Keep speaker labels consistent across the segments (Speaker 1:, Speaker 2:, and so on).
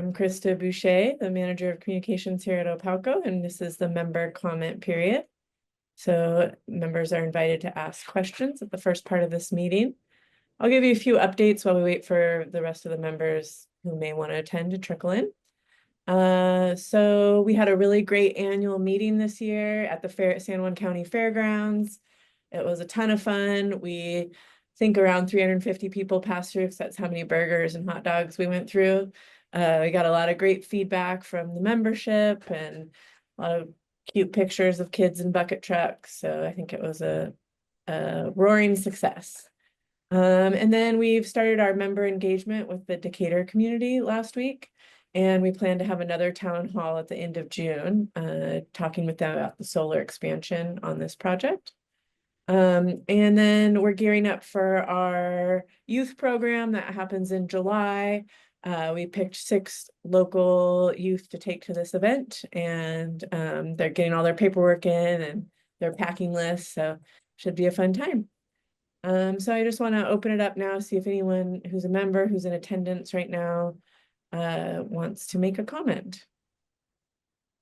Speaker 1: I'm Krista Boucher, the Manager of Communications here at Opalco, and this is the member comment period. So members are invited to ask questions at the first part of this meeting. I'll give you a few updates while we wait for the rest of the members who may want to attend to trickle in. So we had a really great annual meeting this year at the San Juan County Fairgrounds. It was a ton of fun. We think around 350 people passed through, because that's how many burgers and hot dogs we went through. We got a lot of great feedback from the membership and a lot of cute pictures of kids in bucket trucks. So I think it was a roaring success. And then we've started our member engagement with the Decatur community last week. And we plan to have another town hall at the end of June, talking with them about the solar expansion on this project. And then we're gearing up for our youth program that happens in July. We picked 6 local youth to take to this event, and they're getting all their paperwork in and their packing list, so should be a fun time. So I just want to open it up now, see if anyone who's a member, who's in attendance right now, wants to make a comment.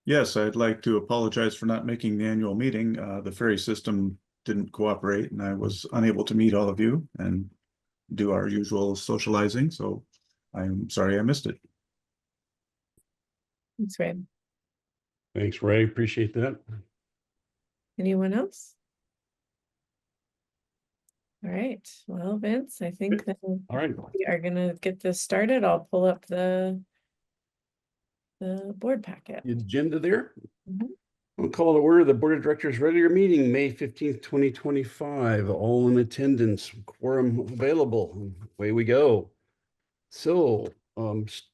Speaker 2: Yes, I'd like to apologize for not making the annual meeting. The ferry system didn't cooperate, and I was unable to meet all of you and do our usual socializing, so I'm sorry I missed it.
Speaker 1: Thanks, Ray.
Speaker 3: Thanks, Ray. Appreciate that.
Speaker 1: Anyone else? All right. Well, Vince, I think that
Speaker 3: All right.
Speaker 1: we are gonna get this started. I'll pull up the board packet.
Speaker 3: The agenda there.
Speaker 1: Mhm.
Speaker 3: We'll call to order the Board of Directors regular meeting, May 15th, 2025. All in attendance, quorum available. Away we go. So,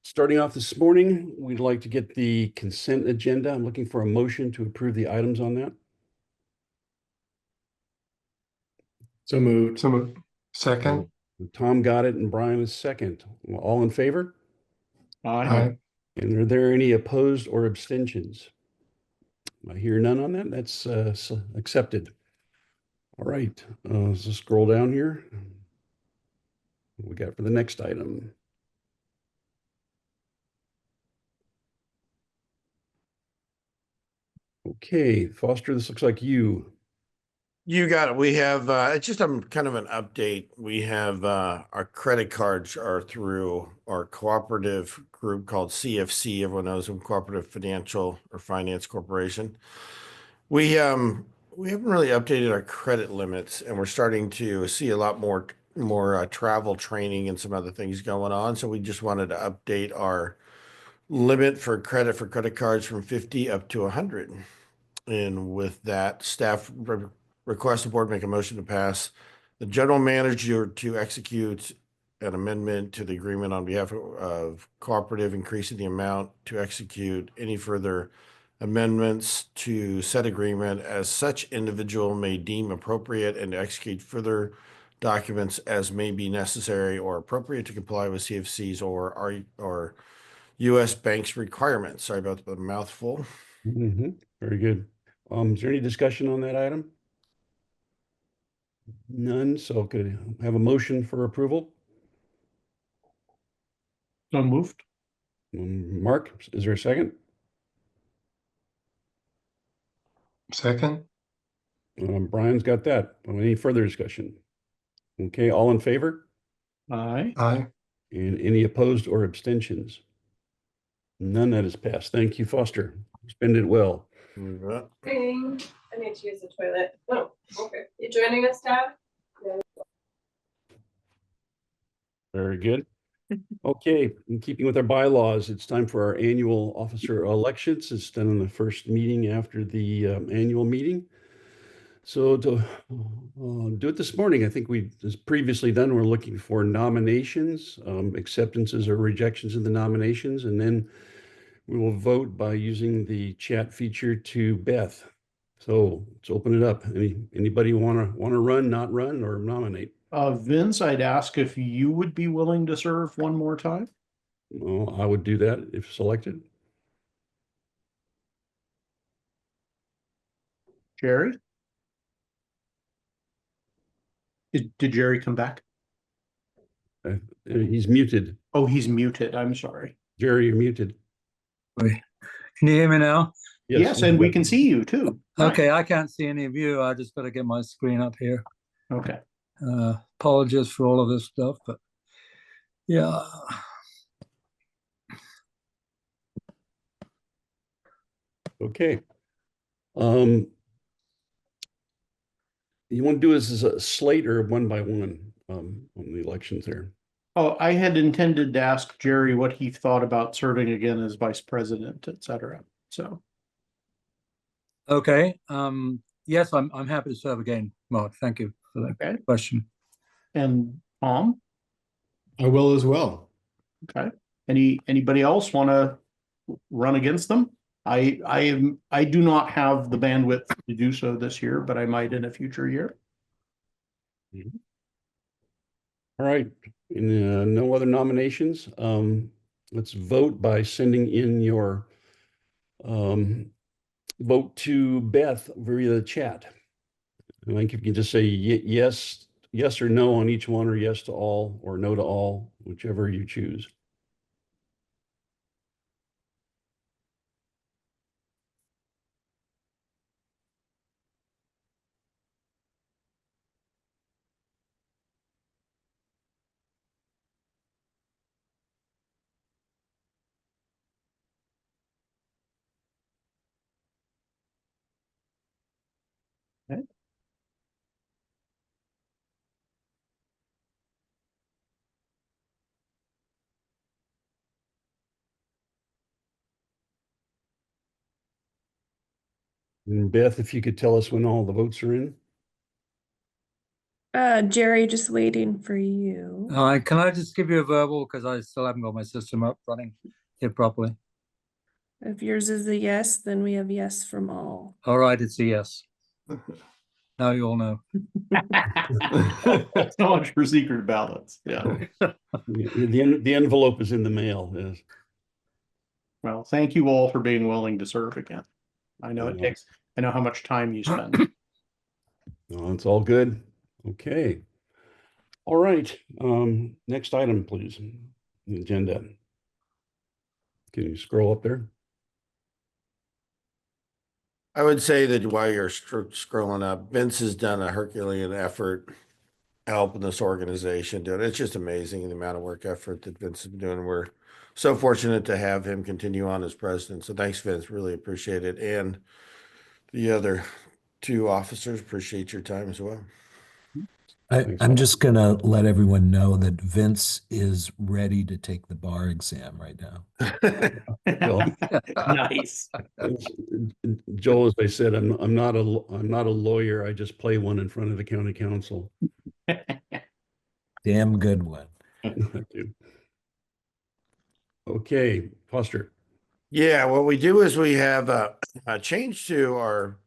Speaker 3: starting off this morning, we'd like to get the consent agenda. I'm looking for a motion to approve the items on that.
Speaker 4: So moved. Second.
Speaker 3: Tom got it and Brian is second. All in favor?
Speaker 4: Aye.
Speaker 3: And are there any opposed or abstentions? I hear none on that. That's accepted. All right, let's just scroll down here. What we got for the next item? Okay, Foster, this looks like you.
Speaker 5: You got it. We have it's just kind of an update. We have our credit cards are through our cooperative group called CFC. Everyone knows them, Cooperative Financial or Finance Corporation. We haven't really updated our credit limits, and we're starting to see a lot more travel training and some other things going on. So we just wanted to update our limit for credit cards from 50 up to 100. And with that, staff request the board make a motion to pass the general manager to execute an amendment to the agreement on behalf of cooperative, increasing the amount to execute any further amendments to said agreement as such individual may deem appropriate, and to execute further documents as may be necessary or appropriate to comply with CFC's or U.S. banks requirements. Sorry about the mouthful.
Speaker 3: Very good. Is there any discussion on that item? None. So could I have a motion for approval?
Speaker 4: So moved.
Speaker 3: Mark, is there a second?
Speaker 4: Second.
Speaker 3: Brian's got that. Any further discussion? Okay, all in favor?
Speaker 4: Aye.
Speaker 3: And any opposed or abstentions? None. That is passed. Thank you, Foster. Spend it well.
Speaker 5: Yeah.
Speaker 1: I need to use the toilet. Oh, okay. You joining us, Dad?
Speaker 3: Very good. Okay, in keeping with our bylaws, it's time for our annual officer elections. It's done in the first meeting after the annual meeting. So to do it this morning, I think as previously done, we're looking for nominations, acceptances or rejections of the nominations, and then we will vote by using the chat feature to Beth. So let's open it up. Anybody want to run, not run, or nominate?
Speaker 4: Vince, I'd ask if you would be willing to serve one more time.
Speaker 3: Well, I would do that if selected.
Speaker 4: Jerry? Did Jerry come back?
Speaker 3: He's muted.
Speaker 4: Oh, he's muted. I'm sorry.
Speaker 3: Jerry, you're muted.
Speaker 6: Wait, can you hear me now?
Speaker 4: Yes, and we can see you too.
Speaker 6: Okay, I can't see any of you. I just got to get my screen up here.
Speaker 4: Okay.
Speaker 6: Apologies for all of this stuff, but yeah.
Speaker 3: Okay. You want to do this as a slate or one by one on the elections there?
Speaker 4: Oh, I had intended to ask Jerry what he thought about serving again as vice president, et cetera. So,
Speaker 6: Okay. Yes, I'm happy to serve again, Mark. Thank you for that
Speaker 4: okay.
Speaker 6: question.
Speaker 4: And Tom,
Speaker 7: I will as well.
Speaker 4: okay. Anybody else want to run against them? I do not have the bandwidth to do so this year, but I might in a future year.
Speaker 3: All right, no other nominations. Let's vote by sending in your vote to Beth via the chat. I think if you can just say yes or no on each one, or yes to all, or no to all, whichever you choose.
Speaker 4: Okay.
Speaker 3: And Beth, if you could tell us when all the votes are in.
Speaker 8: Jerry, just waiting for you.
Speaker 6: All right, can I just give you a verbal because I still haven't got my system up running here properly?
Speaker 8: If yours is a yes, then we have yes from all.
Speaker 6: All right, it's a yes. Now you all know.
Speaker 4: So much for secret ballots. Yeah.
Speaker 3: The envelope is in the mail. Yes.
Speaker 4: Well, thank you all for being willing to serve again. I know it takes, I know how much time you spend.
Speaker 3: No, it's all good. Okay. All right. Next item, please. The agenda. Can you scroll up there?
Speaker 5: I would say that while you're scrolling up, Vince has done a Herculean effort helping this organization do it. It's just amazing the amount of work effort that Vince has been doing. We're so fortunate to have him continue on as president. So thanks, Vince. Really appreciate it. And the other two officers, appreciate your time as well.
Speaker 7: I'm just gonna let everyone know that Vince is ready to take the bar exam right now.
Speaker 4: Nice.
Speaker 3: Joel, as I said, I'm not a lawyer. I just play one in front of the county council.
Speaker 7: Damn good one.
Speaker 3: Thank you. Okay, Foster.
Speaker 5: Yeah, what we do is we have a change to our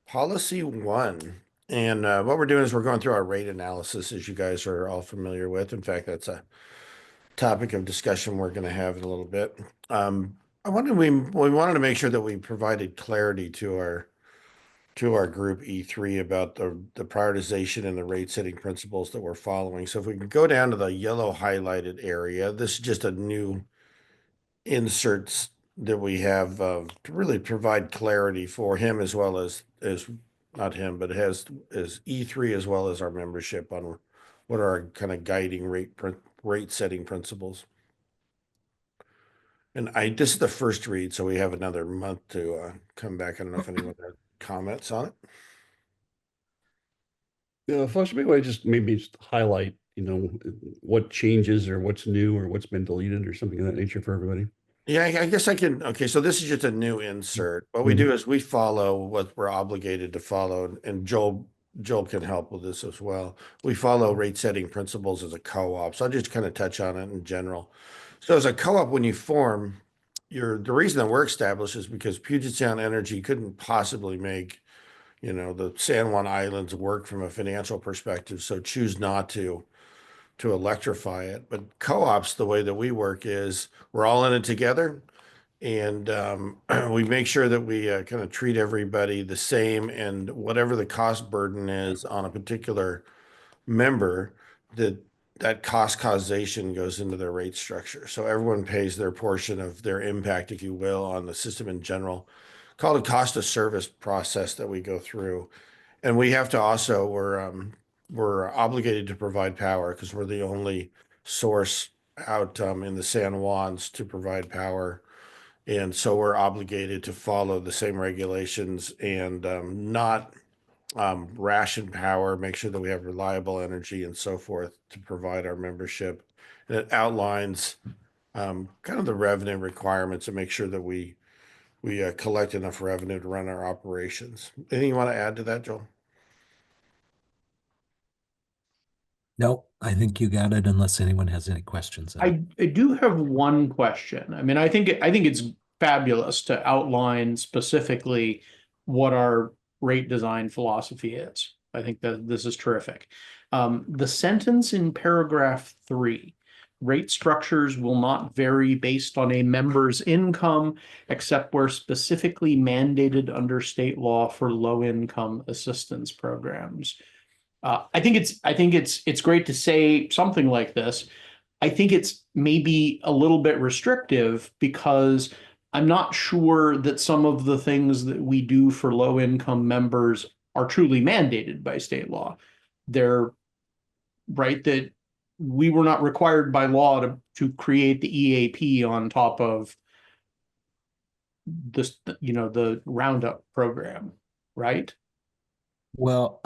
Speaker 5: policy 1. And what we're doing is we're going through our rate analysis, as you guys are all familiar with. In fact, that's a topic of discussion we're going to have in a little bit. We wanted to make sure that we provided clarity to our group E3 about the prioritization and the rate setting principles that we're following. So if we can go down to the yellow highlighted area, this is just a new inserts that we have to really provide clarity for him as well as not him, but as E3 as well as our membership on what are our kind of guiding rate setting principles. And this is the first read, so we have another month to come back. I don't know if anyone had comments on it.
Speaker 3: Yeah, Foster, maybe just highlight, what changes or what's new or what's been deleted or something of that nature for everybody.
Speaker 5: Yeah, I guess I can. Okay, so this is just a new insert. What we do is we follow what we're obligated to follow, and Joel can help with this as well. We follow rate setting principles as a co-op. So I'll just kind of touch on it in general. So as a co-op, when you form, the reason that we're established is because Puget Sound Energy couldn't possibly make, the San Juan Islands work from a financial perspective. So choose not to electrify it. But co-ops, the way that we work is we're all in it together, and we make sure that we kind of treat everybody the same, and whatever the cost burden is on a particular member, that that cost causation goes into their rate structure. So everyone pays their portion of their impact, if you will, on the system in general. Called a cost of service process that we go through. And we have to also, we're obligated to provide power because we're the only source out in the San Juans to provide power. And so we're obligated to follow the same regulations and not ration power, make sure that we have reliable energy and so forth to provide our membership. And it outlines kind of the revenue requirements and make sure that we collect enough revenue to run our operations. Anything you want to add to that, Joel?
Speaker 7: No, I think you got it unless anyone has any questions. on it.
Speaker 4: I do have one question. I mean, I think it's fabulous to outline specifically what our rate design philosophy is. I think that this is terrific. The sentence in paragraph 3, rate structures will not vary based on a member's income, except where specifically mandated under state law for low-income assistance programs. I think it's great to say something like this. I think it's maybe a little bit restrictive because I'm not sure that some of the things that we do for low income members are truly mandated by state law. They're right that we were not required by law to create the EAP on top of this, the Roundup program, right?
Speaker 7: Well,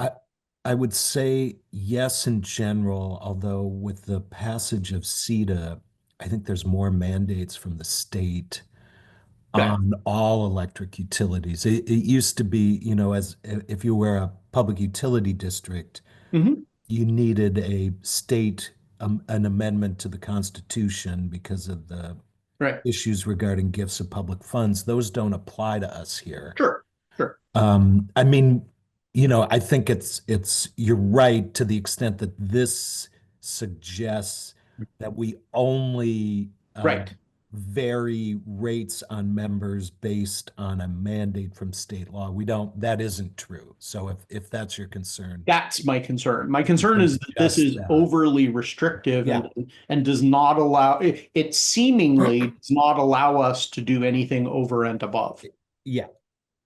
Speaker 7: I would say yes in general, although with the passage of CETA, I think there's more mandates from the state
Speaker 4: Okay.
Speaker 7: on all electric utilities. It used to be, as if you were a public utility district,
Speaker 4: Mhm.
Speaker 7: you needed a state, an amendment to the Constitution because of the
Speaker 4: Right.
Speaker 7: issues regarding gifts of public funds. Those don't apply to us here.
Speaker 4: Sure.
Speaker 7: I mean, I think you're right to the extent that this suggests that we only
Speaker 4: Right.
Speaker 7: vary rates on members based on a mandate from state law. That isn't true. So if that's your concern.
Speaker 4: That's my concern. My concern is that this is
Speaker 7: Just that.
Speaker 4: overly restrictive
Speaker 7: Yeah.
Speaker 4: and does not allow, it seemingly does not allow us to do anything over and above.
Speaker 7: Yeah.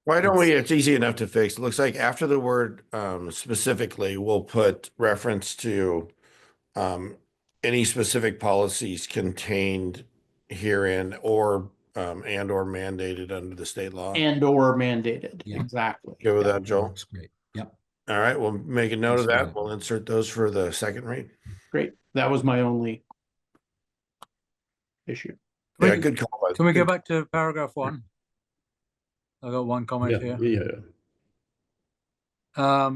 Speaker 5: Why don't we, it's easy enough to fix. It looks like after the word specifically, we'll put reference to any specific policies contained herein or and or mandated under the state law.
Speaker 4: And or mandated,
Speaker 7: Yeah.
Speaker 4: exactly.
Speaker 5: Go with that, Joel?
Speaker 7: Looks great. Yep.
Speaker 5: All right, we'll make a note of
Speaker 7: That's
Speaker 5: that. We'll insert those for the second read.
Speaker 4: Great. That was my only issue.
Speaker 6: Can
Speaker 5: Yeah,
Speaker 6: we-
Speaker 5: good call.
Speaker 6: Can we
Speaker 5: Good-
Speaker 6: go back to paragraph 1? I got one comment
Speaker 3: Yeah,
Speaker 6: here.
Speaker 3: yeah.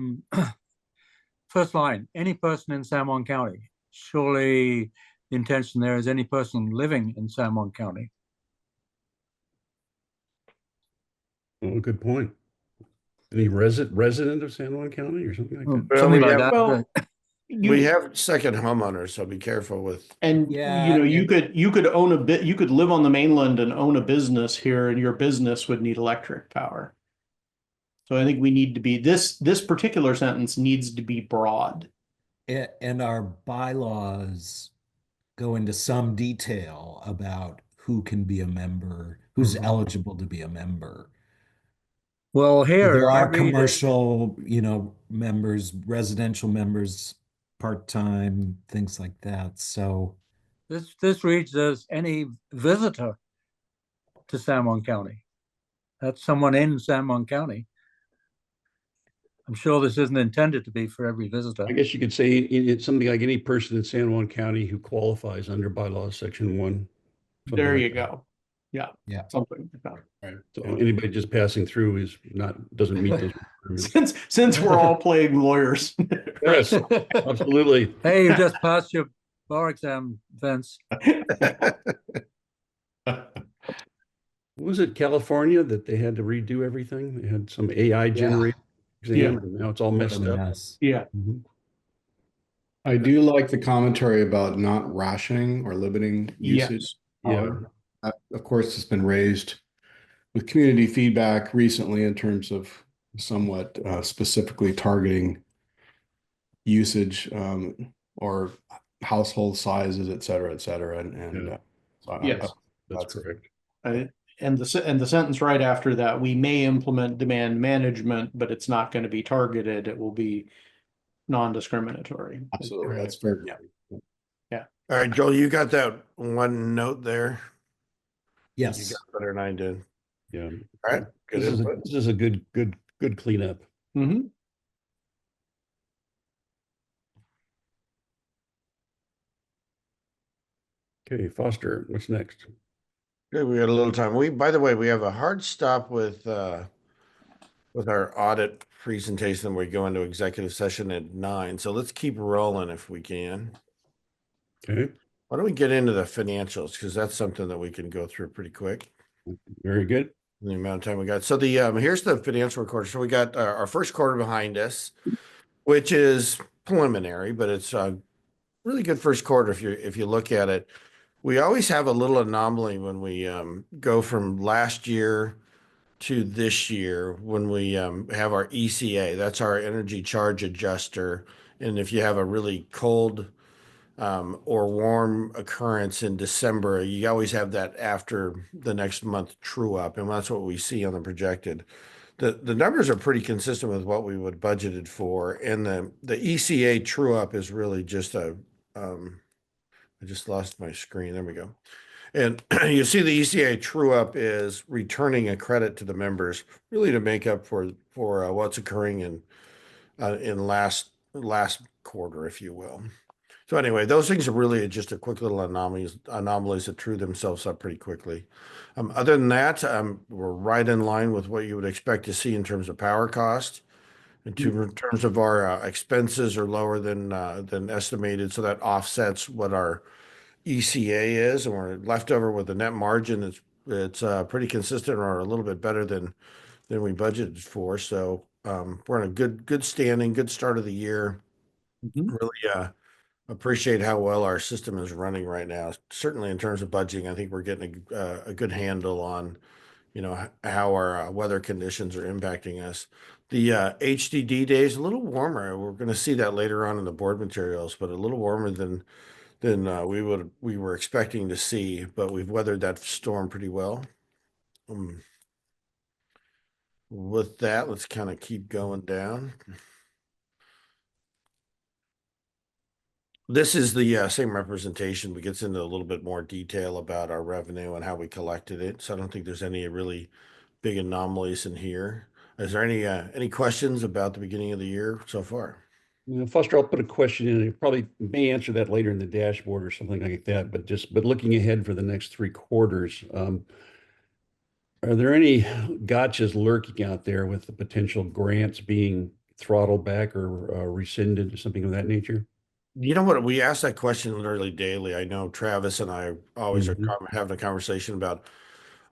Speaker 6: First line, any person in San Juan County. Surely the intention there is any person living in San Juan County.
Speaker 3: Oh, good point. Any resident of San Juan County or something like that?
Speaker 5: Well,
Speaker 6: Something
Speaker 5: we
Speaker 6: like
Speaker 5: have-
Speaker 6: that.
Speaker 4: Well,
Speaker 6: but-
Speaker 5: We have second homeowners, so be careful with.
Speaker 4: And
Speaker 7: Yeah,
Speaker 4: you could own you could live on the mainland and own a business here, and your business would need electric power. So I think we need to be this particular sentence needs to be broad.
Speaker 7: And our bylaws go into some detail about who can be a member, who's eligible to be a member.
Speaker 6: Well, here.
Speaker 7: There
Speaker 6: I
Speaker 7: are
Speaker 6: read it-
Speaker 7: commercial, members, residential members, part-time, things like that. So,
Speaker 6: This reads as any visitor to San Juan County. That's someone in San Juan County. I'm sure this isn't intended to be for every visitor.
Speaker 3: I guess you could say it's something like any person in San Juan County who qualifies under bylaw section 1. something
Speaker 4: There
Speaker 3: like
Speaker 4: you
Speaker 3: that.
Speaker 4: go. Yeah.
Speaker 7: Yeah.
Speaker 4: Something like that.
Speaker 3: Right. So anybody just passing through doesn't meet those requirements.
Speaker 4: Since we're all playing lawyers.
Speaker 3: Yes, absolutely.
Speaker 6: Hey, you just passed your bar exam, Vince.
Speaker 3: Was it California that they had to redo everything? They had some AI generated exam, and now it's all
Speaker 7: what
Speaker 3: messed
Speaker 7: a
Speaker 3: up.
Speaker 7: mess.
Speaker 4: Yeah.
Speaker 3: Mhm.
Speaker 9: I do like the commentary about not rationing or limiting usage.
Speaker 3: Yeah.
Speaker 9: Of course, it's been raised with community feedback recently in terms of somewhat specifically targeting usage or household sizes, et cetera, and
Speaker 3: Yeah.
Speaker 9: so
Speaker 4: Yes.
Speaker 3: That's correct.
Speaker 4: And the sentence right after that, we may implement demand management, but it's not going to be targeted. It will be non-discriminatory.
Speaker 9: absolutely, that's fair.
Speaker 4: Yeah.
Speaker 5: All right, Joel, you got that one note there? You
Speaker 7: Yes.
Speaker 5: got better than I did.
Speaker 3: Yeah.
Speaker 5: All right, good input.
Speaker 3: This is a good cleanup.
Speaker 4: Mm-hmm.
Speaker 3: Okay, Foster, what's next?
Speaker 5: Good, we got a little time. By the way, we have a hard stop with our audit presentation. We go into executive session at 9. So let's keep rolling if we can.
Speaker 3: Okay,
Speaker 5: Why don't we get into the financials? Because that's something that we can go through pretty quick.
Speaker 3: very good.
Speaker 5: The amount of time we got. So here's the financial record. So we got our first quarter behind us, which is preliminary, but it's a really good first quarter if you look at it. We always have a little anomaly when we go from last year to this year when we have our ECA. That's our energy charge adjuster. And if you have a really cold or warm occurrence in December, you always have that after the next month true up. And that's what we see on the projected. The numbers are pretty consistent with what we would budgeted for. And the ECA true up is really just I just lost my screen. There we go. And you see the ECA true up is returning a credit to the members, really to make up for what's occurring in last quarter, if you will. So anyway, those things are really just a quick little anomalies that true themselves up pretty quickly. Other than that, we're right in line with what you would expect to see in terms of power cost. In terms of our expenses are lower than estimated, so that offsets what our ECA is, and we're left over with a net margin it's pretty consistent or a little bit better than we budgeted for. So we're in a good standing, good start of the year. Really appreciate how well our system is running right now. Certainly in terms of budgeting, I think we're getting a good handle on how our weather conditions are impacting us. The HDD day is a little warmer. We're going to see that later on in the board materials, but a little warmer than we were expecting to see, but we've weathered that storm pretty well. With that, let's kind of keep going down. This is the same representation, but gets into a little bit more detail about our revenue and how we collected it. So I don't think there's any really big anomalies in here. Is there any questions about the beginning of the year so far?
Speaker 3: Foster, I'll put a question in. You probably may answer that later in the dashboard or something like that. But looking ahead for the next 3 quarters, are there any gotchas lurking out there with the potential grants being throttled back or rescinded or something of that nature?
Speaker 5: You know what? We ask that question literally daily. I know Travis and I always are having a conversation about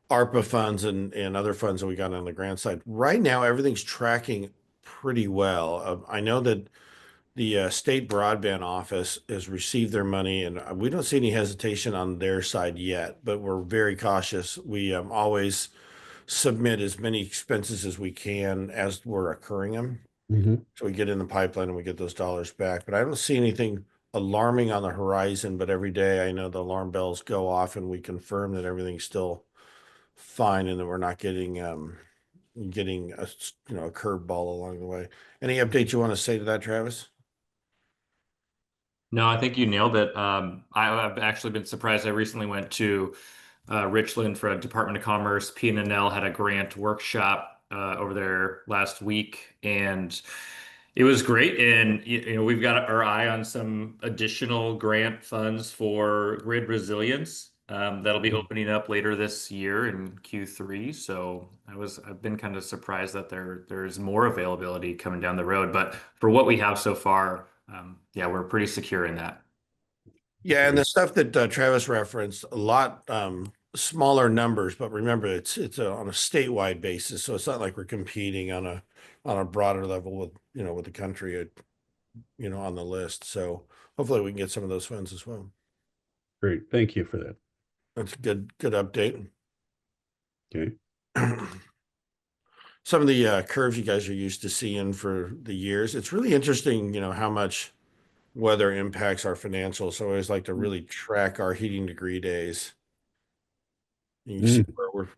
Speaker 5: ARPA funds and other funds that we got on the grant side. Right now, everything's tracking pretty well. I know that the state broadband office has received their money, and we don't see any hesitation on their side yet, but we're very cautious. We always submit as many expenses as we can as we're occurring them. So we get in the pipeline and we get those dollars back. But I don't see anything alarming on the horizon, but every day I know the alarm bells go off and we confirm that everything's still fine and that we're not getting a curveball along the way. Any updates you want to say to that, Travis?
Speaker 10: No, I think you nailed it. I've actually been surprised. I recently went to Richland for a Department of Commerce. PNNL had a grant workshop over there last week, and it was great. And we've got our eye on some additional grant funds for grid resilience that'll be opening up later this year in Q3. So I've been kind of surprised that there's more availability coming down the road. But for what we have so far, yeah, we're pretty secure in that.
Speaker 5: Yeah, and the stuff that Travis referenced, a lot smaller numbers, but remember it's on a statewide basis, so it's not like we're competing on a broader level with with the country on the list. So hopefully we can get some of those funds as well.
Speaker 3: Great, thank you for that.
Speaker 5: That's a good update.
Speaker 3: Okay.
Speaker 5: Some of the curves you guys are used to seeing for the years. It's really interesting, how much weather impacts our financials. So I always like to really track our heating degree days. You can see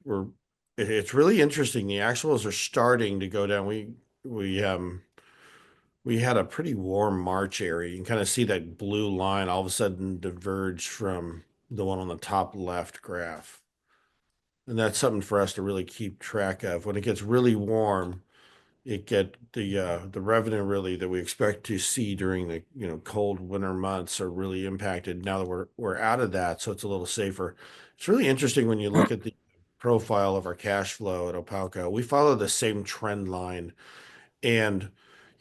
Speaker 5: where it's really interesting. The actuals are starting to go down. We had a pretty warm March area. You can kind of see that blue line all of a sudden diverge from the one on the top left graph. And that's something for us to really keep track of. When it gets really warm, the revenue really that we expect to see during the cold winter months are really impacted now that we're out of that, so it's a little safer. It's really interesting when you look at the profile of our cash flow at Opalco. We follow the same trend line, and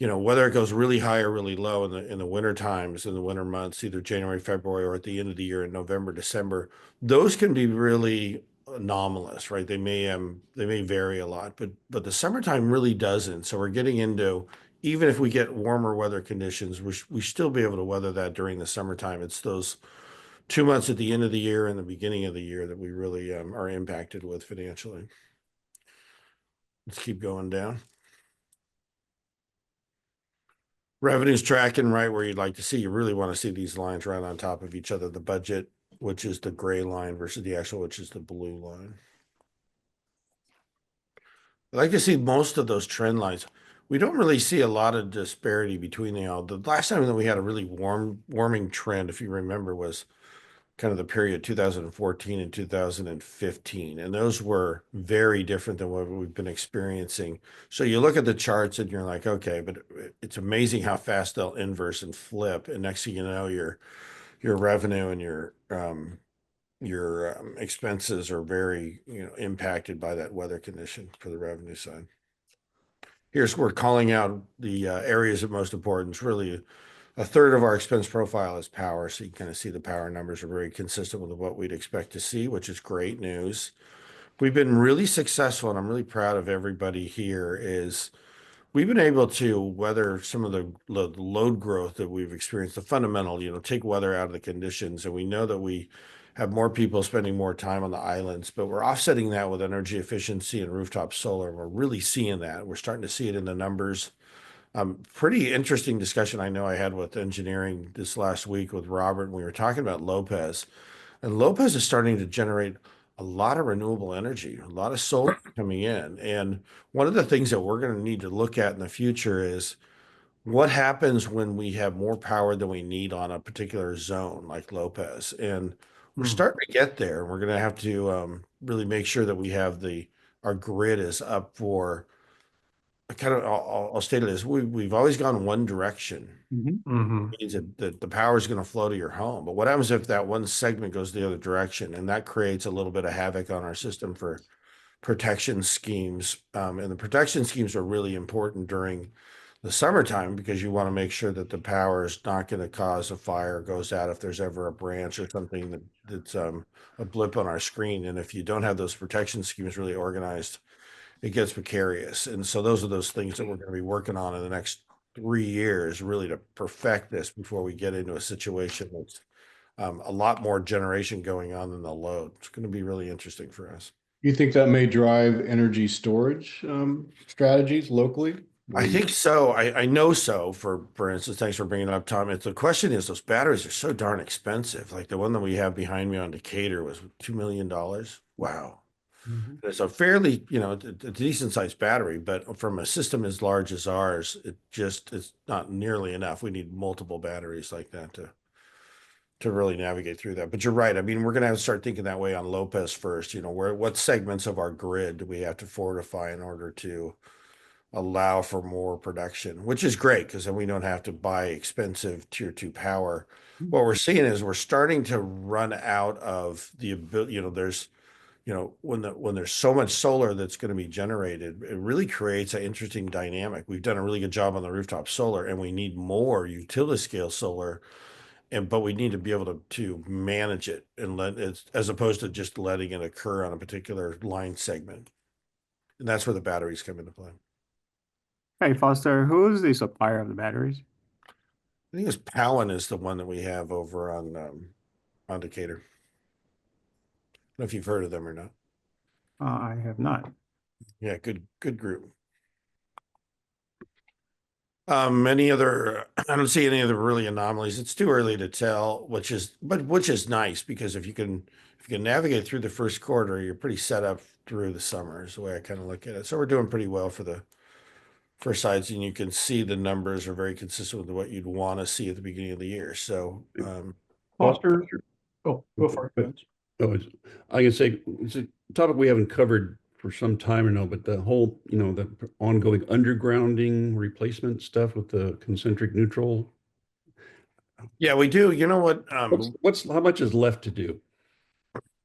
Speaker 5: whether it goes really high or really low in the winter times, in the winter months, either January, February, or at the end of the year in November, December, those can be really anomalous, right? They may vary a lot, but the summertime really doesn't. So we're getting into, even if we get warmer weather conditions, we still be able to weather that during the summertime. It's those 2 months at the end of the year and the beginning of the year that we really are impacted with financially. Let's keep going down. Revenue's tracking right where you'd like to see. You really want to see these lines right on top of each other. The budget, which is the gray line, versus the actual, which is the blue line. I like to see most of those trend lines. We don't really see a lot of disparity between the all. The last time that we had a really warming trend, if you remember, was kind of the period 2014 and 2015. And those were very different than what we've been experiencing. So you look at the charts and you're like, okay, but it's amazing how fast they'll inverse and flip. And next thing you know, your revenue and your expenses are very impacted by that weather condition for the revenue side. Here's we're calling out the areas of most importance. Really, a third of our expense profile is power, so you kind of see the power numbers are very consistent with what we'd expect to see, which is great news. We've been really successful, and I'm really proud of everybody here, is we've been able to weather some of the load growth that we've experienced, the fundamental, take weather out of the conditions. And we know that we have more people spending more time on the islands, but we're offsetting that with energy efficiency and rooftop solar. We're really seeing that. We're starting to see it in the numbers. Pretty interesting discussion I know I had with engineering this last week with Robert, and we were talking about Lopez. And Lopez is starting to generate a lot of renewable energy, a lot of solar coming in. And one of the things that we're going to need to look at in the future is what happens when we have more power than we need on a particular zone like Lopez. And we're starting to get there. We're going to have to really make sure that we have our grid is up for I'll state it as we've always gone one direction. Means that the power is going to flow to your home. But what happens if that one segment goes the other direction? And that creates a little bit of havoc on our system for protection schemes. And the protection schemes are really important during the summertime because you want to make sure that the power is not going to cause a fire, goes out if there's ever a branch or something that's a blip on our screen. And if you don't have those protection schemes really organized, it gets precarious. And so those are those things that we're going to be working on in the next 3 years, really to perfect this before we get into a situation that's a lot more generation going on than the load. It's going to be really interesting for us.
Speaker 9: You think that may drive energy storage strategies locally?
Speaker 5: I think so. I know so. For instance, thanks for bringing it up, Tom. The question is, those batteries are so darn expensive. Like the one that we have behind me on Decatur was $2 million. Wow. It's a fairly, a decent sized battery, but from a system as large as ours, it's not nearly enough. We need multiple batteries like that to really navigate through that. But you're right. I mean, we're going to have to start thinking that way on Lopez first. What segments of our grid do we have to fortify in order to allow for more production, which is great because then we don't have to buy expensive tier 2 power. What we're seeing is we're starting to run out of the ability, when there's so much solar that's going to be generated, it really creates an interesting dynamic. We've done a really good job on the rooftop solar, and we need more utility scale solar, but we need to be able to manage it and let it, as opposed to just letting it occur on a particular line segment. And that's where the batteries come into play.
Speaker 11: Hey, Foster, who is the supplier of the batteries?
Speaker 5: I think it's Powin is the one that we have over on Decatur. I don't know if you've heard of them or not.
Speaker 11: I have not.
Speaker 5: Yeah, good group. Any other, I don't see any other really anomalies. It's too early to tell, which is nice because if you can navigate through the first quarter, you're pretty set up through the summer is the way I kind of look at it. So we're doing pretty well for the first sides, and you can see the numbers are very consistent with what you'd want to see at the beginning of the year. So,
Speaker 3: Foster?
Speaker 4: Oh, go for it. Vince.
Speaker 3: Oh, I can say it's a topic we haven't covered for some time or no, but the whole, the ongoing undergrounding replacement stuff with the concentric neutral.
Speaker 5: yeah, we do. You know what?
Speaker 3: How much is left to do?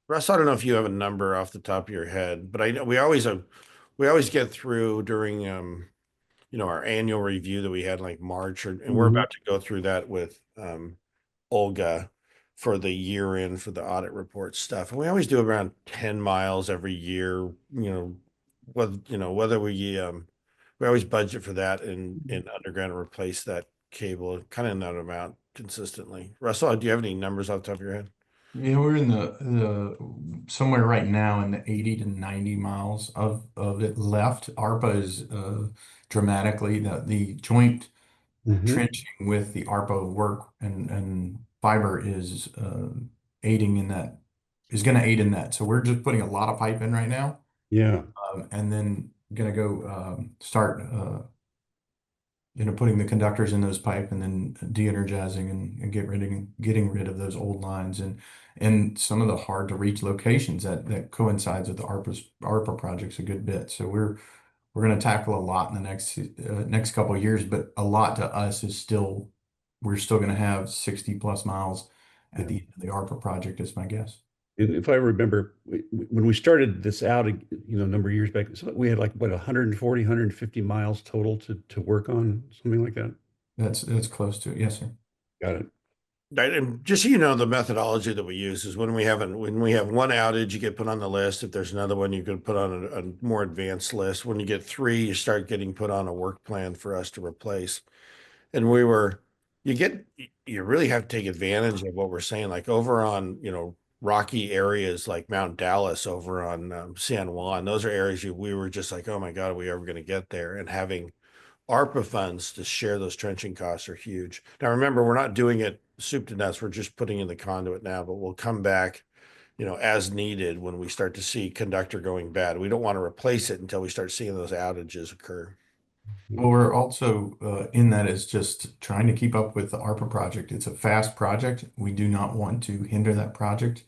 Speaker 5: Russ, I don't know if you have a number off the top of your head, but I know we always get through during our annual review that we had like March, and we're about to go through that with Olga for the year end for the audit report stuff. And we always do around 10 miles every year, whether we always budget for that in underground and replace that cable kind of in that amount consistently. Russell, do you have any numbers off the top of your head?
Speaker 12: Yeah, we're in the somewhere right now in the 80 to 90 miles of it left. ARPA is dramatically the joint trenching with the ARPA work and fiber is aiding in that, is going to aid in that. So we're just putting a lot of pipe in right now.
Speaker 3: Yeah.
Speaker 12: And then going to go start putting the conductors in those pipe and then de-energizing and getting rid of those old lines and some of the hard to reach locations that coincides with the ARPA projects a good bit. So we're going to tackle a lot in the next couple of years, but a lot to us is we're still going to have 60 plus miles at the end of the ARPA project, is my guess.
Speaker 3: And if I remember, when we started this out, a number of years back, we had 140, 150 miles total to work on, something like that.
Speaker 12: That's close to it. Yes, sir.
Speaker 3: Got it.
Speaker 5: And just so you know, the methodology that we use is when we have one outage, you get put on the list. If there's another one, you can put on a more advanced list. When you get 3, you start getting put on a work plan for us to replace. And you really have to take advantage of what we're saying, like over on, rocky areas like Mount Dallas over on San Juan. Those are areas we were just like, oh my God, are we ever going to get there? And having ARPA funds to share those trenching costs are huge. Now, remember, we're not doing it soup to nuts. We're just putting in the conduit now, but we'll come back, as needed when we start to see conductor going bad. We don't want to replace it until we start seeing those outages occur.
Speaker 12: Well, we're also in that is just trying to keep up with the ARPA project. It's a fast project. We do not want to hinder that project.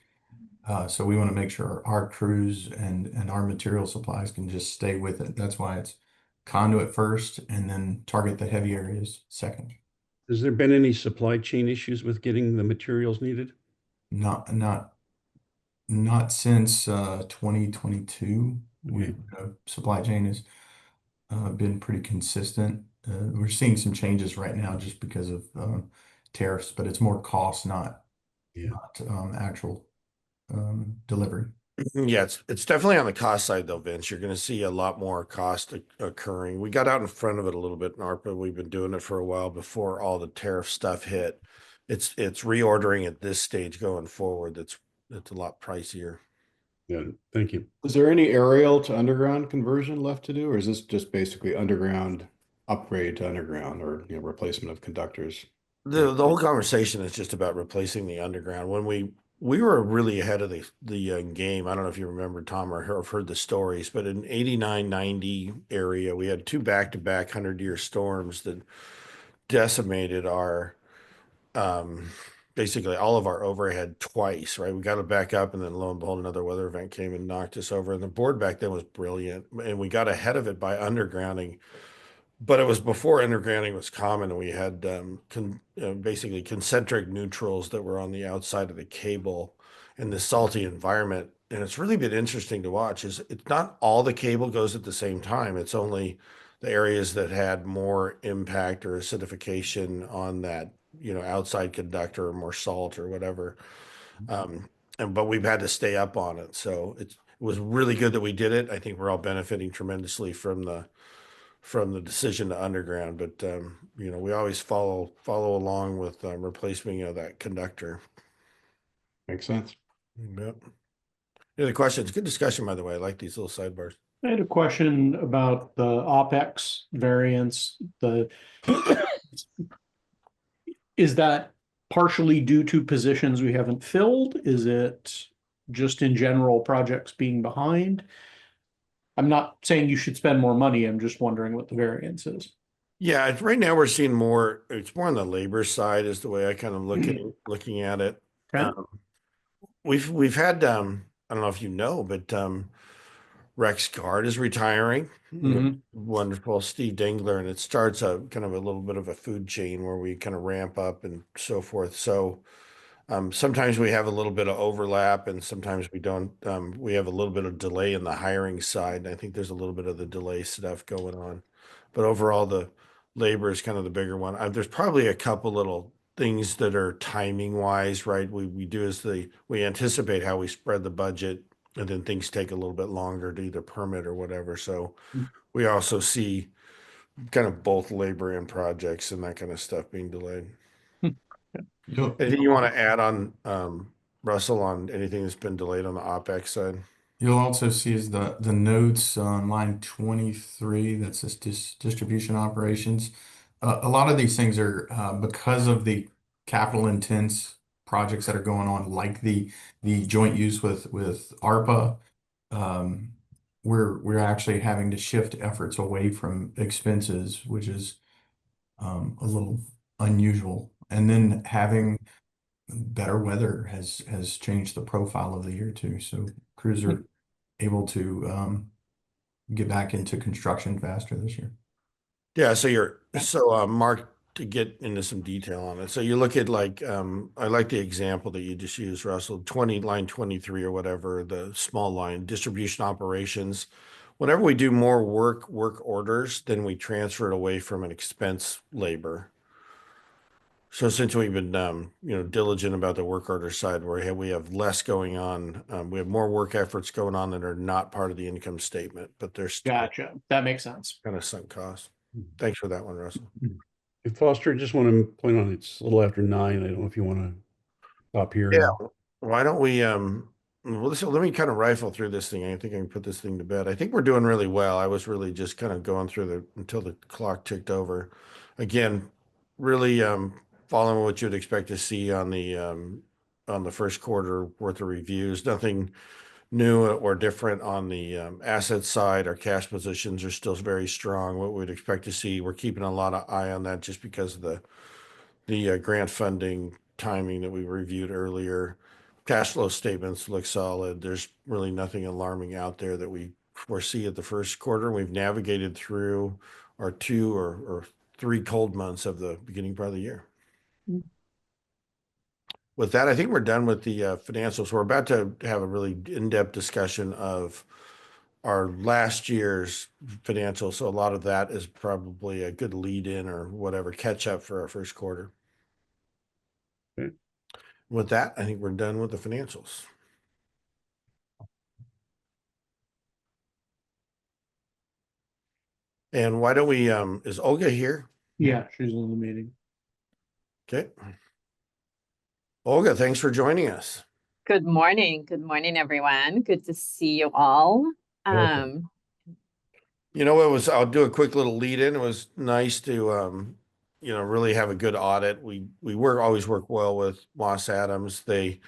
Speaker 12: So we want to make sure our crews and our material supplies can just stay with it. That's why it's conduit first and then target the heavy areas second.
Speaker 3: Has there been any supply chain issues with getting the materials needed?
Speaker 12: Not since 2022. Supply chain has been pretty consistent. We're seeing some changes right now just because of tariffs, but it's more cost, not actual delivery.
Speaker 5: Yeah, it's definitely on the cost side though, Vince. You're going to see a lot more cost occurring. We got out in front of it a little bit in ARPA. We've been doing it for a while before all the tariff stuff hit. It's reordering at this stage going forward. It's a lot pricier.
Speaker 3: Yeah, thank you.
Speaker 9: Is there any aerial to underground conversion left to do, or is this just basically underground upgrade to underground, or replacement of conductors?
Speaker 5: The whole conversation is just about replacing the underground. When we were really ahead of the game. I don't know if you remember, Tom, or have heard the stories, but in 89, 90 area, we had 2 back-to-back 100-year storms that decimated our basically all of our overhead twice, right? We got it back up, and then lo and behold, another weather event came and knocked us over. And the board back then was brilliant, and we got ahead of it by undergrounding. But it was before undergrounding was common, and we had basically concentric neutrals that were on the outside of the cable in this salty environment. And it's really been interesting to watch. It's not all the cable goes at the same time. It's only the areas that had more impact or acidification on that, outside conductor or more salt or whatever. But we've had to stay up on it. So it was really good that we did it. I think we're all benefiting tremendously from the decision to underground, but we always follow along with replacement of that conductor.
Speaker 9: Makes sense.
Speaker 5: Yep. Any other questions? Good discussion, by the way. I like these little sidebars.
Speaker 4: I had a question about the OpEx variance, is that partially due to positions we haven't filled? Is it just in general projects being behind? I'm not saying you should spend more money, I'm just wondering what the variance is.
Speaker 5: Yeah, right now we're seeing more, it's more on the labor side is the way I kind of looking at it.
Speaker 4: Okay.
Speaker 5: We've had, I don't know if you know, but Rex Guard is retiring.
Speaker 4: Mhm.
Speaker 5: Wonderful Steve Dingler, and it starts a kind of a little bit of a food chain where we kind of ramp up and so forth. So sometimes we have a little bit of overlap and sometimes we don't. We have a little bit of delay in the hiring side. And I think there's a little bit of the delay stuff going on. But overall, the labor is kind of the bigger one. There's probably a couple little things that are timing wise, right? We do is we anticipate how we spread the budget and then things take a little bit longer to either permit or whatever. So we also see kind of both labor and projects and that kind of stuff being delayed. Anything you want to add on, Russell, on anything that's been delayed on the OpEx side?
Speaker 12: You'll also see is the notes on line 23 that says distribution operations. A lot of these things are because of the capital intense projects that are going on, like the joint use with ARPA. We're actually having to shift efforts away from expenses, which is a little unusual. And then having better weather has changed the profile of the year too. So crews are able to get back into construction faster this year.
Speaker 5: Yeah, Mark, to get into some detail on it. So you look at like I like the example that you just used, Russell, line 23 or whatever, the small line, distribution operations. Whenever we do more work orders, then we transfer it away from an expense labor. So since we've been diligent about the work order side, where we have less going on, we have more work efforts going on that are not part of the income statement, but they're still
Speaker 4: Gotcha. That makes sense.
Speaker 5: kind of sunk costs. Thanks for that one, Russell.
Speaker 3: Hey, Foster, just want to point on it's a little after 9. I don't know if you want to stop here.
Speaker 5: Yeah. Why don't we let me kind of rifle through this thing. I think I can put this thing to bed. I think we're doing really well. I was really just kind of going through until the clock ticked over. Again, really following what you'd expect to see on the first quarter worth of reviews. Nothing new or different on the asset side. Our cash positions are still very strong. What we'd expect to see, we're keeping a lot of eye on that just because of the grant funding timing that we reviewed earlier. Cash flow statements look solid. There's really nothing alarming out there that we foresee at the first quarter. We've navigated through our 2 or 3 cold months of the beginning part of the year. With that, I think we're done with the financials. We're about to have a really in-depth discussion of our last year's financials. So a lot of that is probably a good lead in or whatever, catch up for our first quarter.
Speaker 3: Okay.
Speaker 5: With that, I think we're done with the financials. And why don't we, is Olga here?
Speaker 4: Yeah, she's in the meeting.
Speaker 5: Okay. Olga, thanks for joining us.
Speaker 13: Good morning. Good morning, everyone. Good to see you all.
Speaker 3: Welcome.
Speaker 5: I'll do a quick little lead in. It was nice to, really have a good audit. We always work well with Moss Adams. They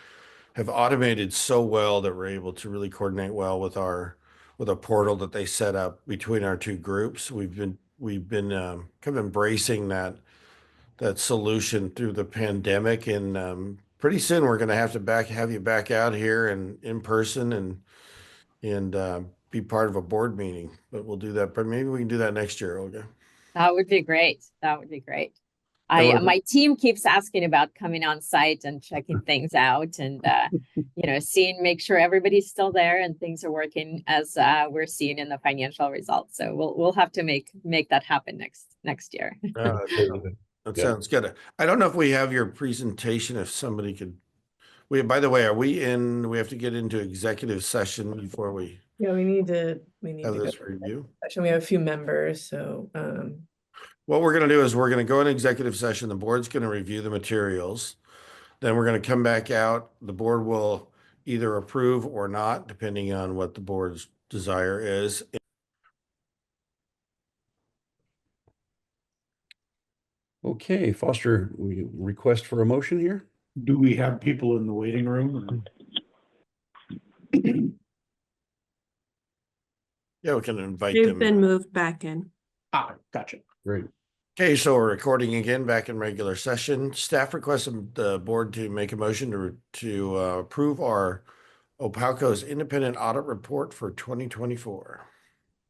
Speaker 5: have automated so well that we're able to really coordinate well with a portal that they set up between our 2 groups. We've been kind of embracing that solution through the pandemic, and pretty soon we're going to have you back out here and in person and be part of a board meeting. But we'll do that. But maybe we can do that next year, Olga.
Speaker 13: That would be great. That would be great. My team keeps asking about coming on site and checking things out and, make sure everybody's still there and things are working as we're seeing in the financial results. So we'll have to make that happen next year.
Speaker 5: That sounds good. I don't know if we have your presentation. If somebody could, by the way, we have to get into executive session before we.
Speaker 1: Yeah, we need
Speaker 5: have
Speaker 1: to
Speaker 5: this
Speaker 1: go
Speaker 5: review.
Speaker 1: session. We have a few members, so
Speaker 5: What we're going to do is we're going to go in executive session. The board's going to review the materials. Then we're going to come back out. The board will either approve or not, depending on what the board's desire is.
Speaker 3: Okay, Foster, we request for a motion here?
Speaker 4: Do we have people in the waiting room?
Speaker 5: Yeah, we can invite
Speaker 8: They've
Speaker 5: them.
Speaker 8: been moved back in.
Speaker 4: Ah, gotcha.
Speaker 3: Great.
Speaker 5: Okay, so we're recording again, back in regular session. Staff requests the board to make a motion to approve our Opalco's independent audit report for 2024.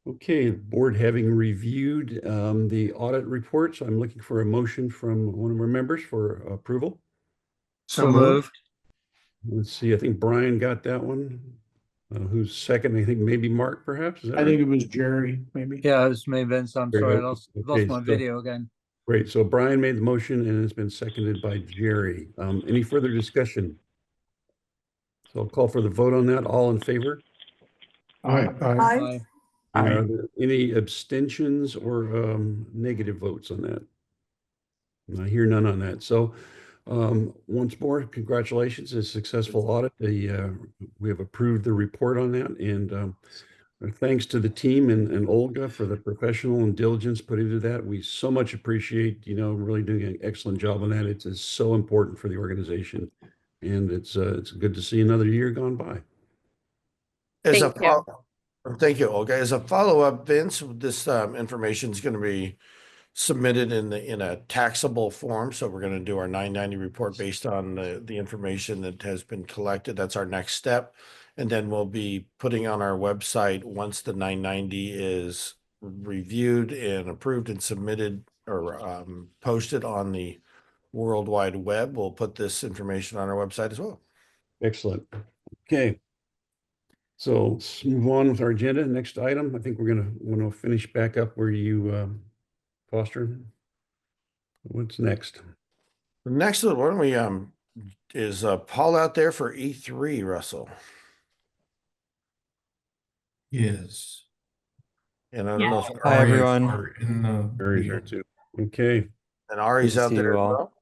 Speaker 3: Okay, board having reviewed the audit reports, I'm looking for a motion from one of our members for approval.
Speaker 6: So moved.
Speaker 3: Let's see, I think Brian got that one. Who's second? I think maybe Mark, perhaps? Is that
Speaker 4: I think
Speaker 3: right?
Speaker 4: it was Jerry, maybe.
Speaker 6: Yeah, it was me, Vince. I'm
Speaker 3: Very
Speaker 6: sorry, I
Speaker 3: good.
Speaker 6: lost
Speaker 3: Okay,
Speaker 6: my
Speaker 3: so-
Speaker 6: video again.
Speaker 3: Great, so Brian made the motion and it's been seconded by Jerry. Any further discussion? So I'll call for the vote on that. All in favor?
Speaker 9: Aye.
Speaker 6: Aye.
Speaker 3: And are there any abstentions or negative votes on that? I hear none on that. So once more, congratulations, a successful audit. We have approved the report on that, and thanks to the team and Olga for the professional and diligence put into that. We so much appreciate, really doing an excellent job on that. It's so important for the organization, and it's good to see another year gone by.
Speaker 5: As
Speaker 13: Thank you.
Speaker 5: Thank you, Olga. As a follow-up, Vince, this information is going to be submitted in a taxable form. So we're going to do our 990 report based on the information that has been collected. That's our next step. And then we'll be putting on our website once the 990 is reviewed and approved and submitted or posted on the World Wide Web. We'll put this information on our website as well.
Speaker 3: Excellent. Okay. So let's move on with our agenda. Next item, I think we're going to finish back up where you, Foster. What's next?
Speaker 5: The next one we is Paul out there for E3, Russell.
Speaker 12: Yes.
Speaker 5: And I don't know if
Speaker 14: Hi,
Speaker 5: Ari
Speaker 14: everyone.
Speaker 12: are in the
Speaker 3: Very here too. Okay.
Speaker 5: and Ari's
Speaker 14: Good to
Speaker 5: out
Speaker 14: see
Speaker 5: there
Speaker 14: you
Speaker 5: as
Speaker 14: all.
Speaker 5: well.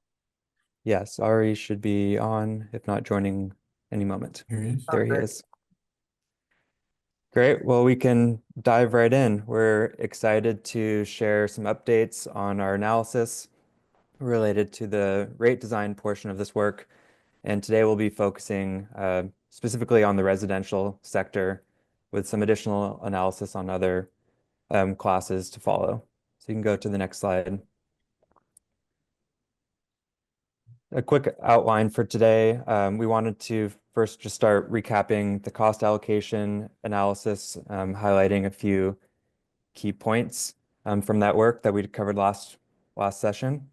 Speaker 14: Yes, Ari should be on, if not joining any moment.
Speaker 12: Here he is.
Speaker 14: There he
Speaker 5: Okay.
Speaker 14: is. Great. Well, we can dive right in. We're excited to share some updates on our analysis related to the rate design portion of this work. And today we'll be focusing specifically on the residential sector with some additional analysis on other classes to follow. So you can go to the next slide. A quick outline for today. We wanted to first just start recapping the cost allocation analysis, highlighting a few key points from that work that we covered last session.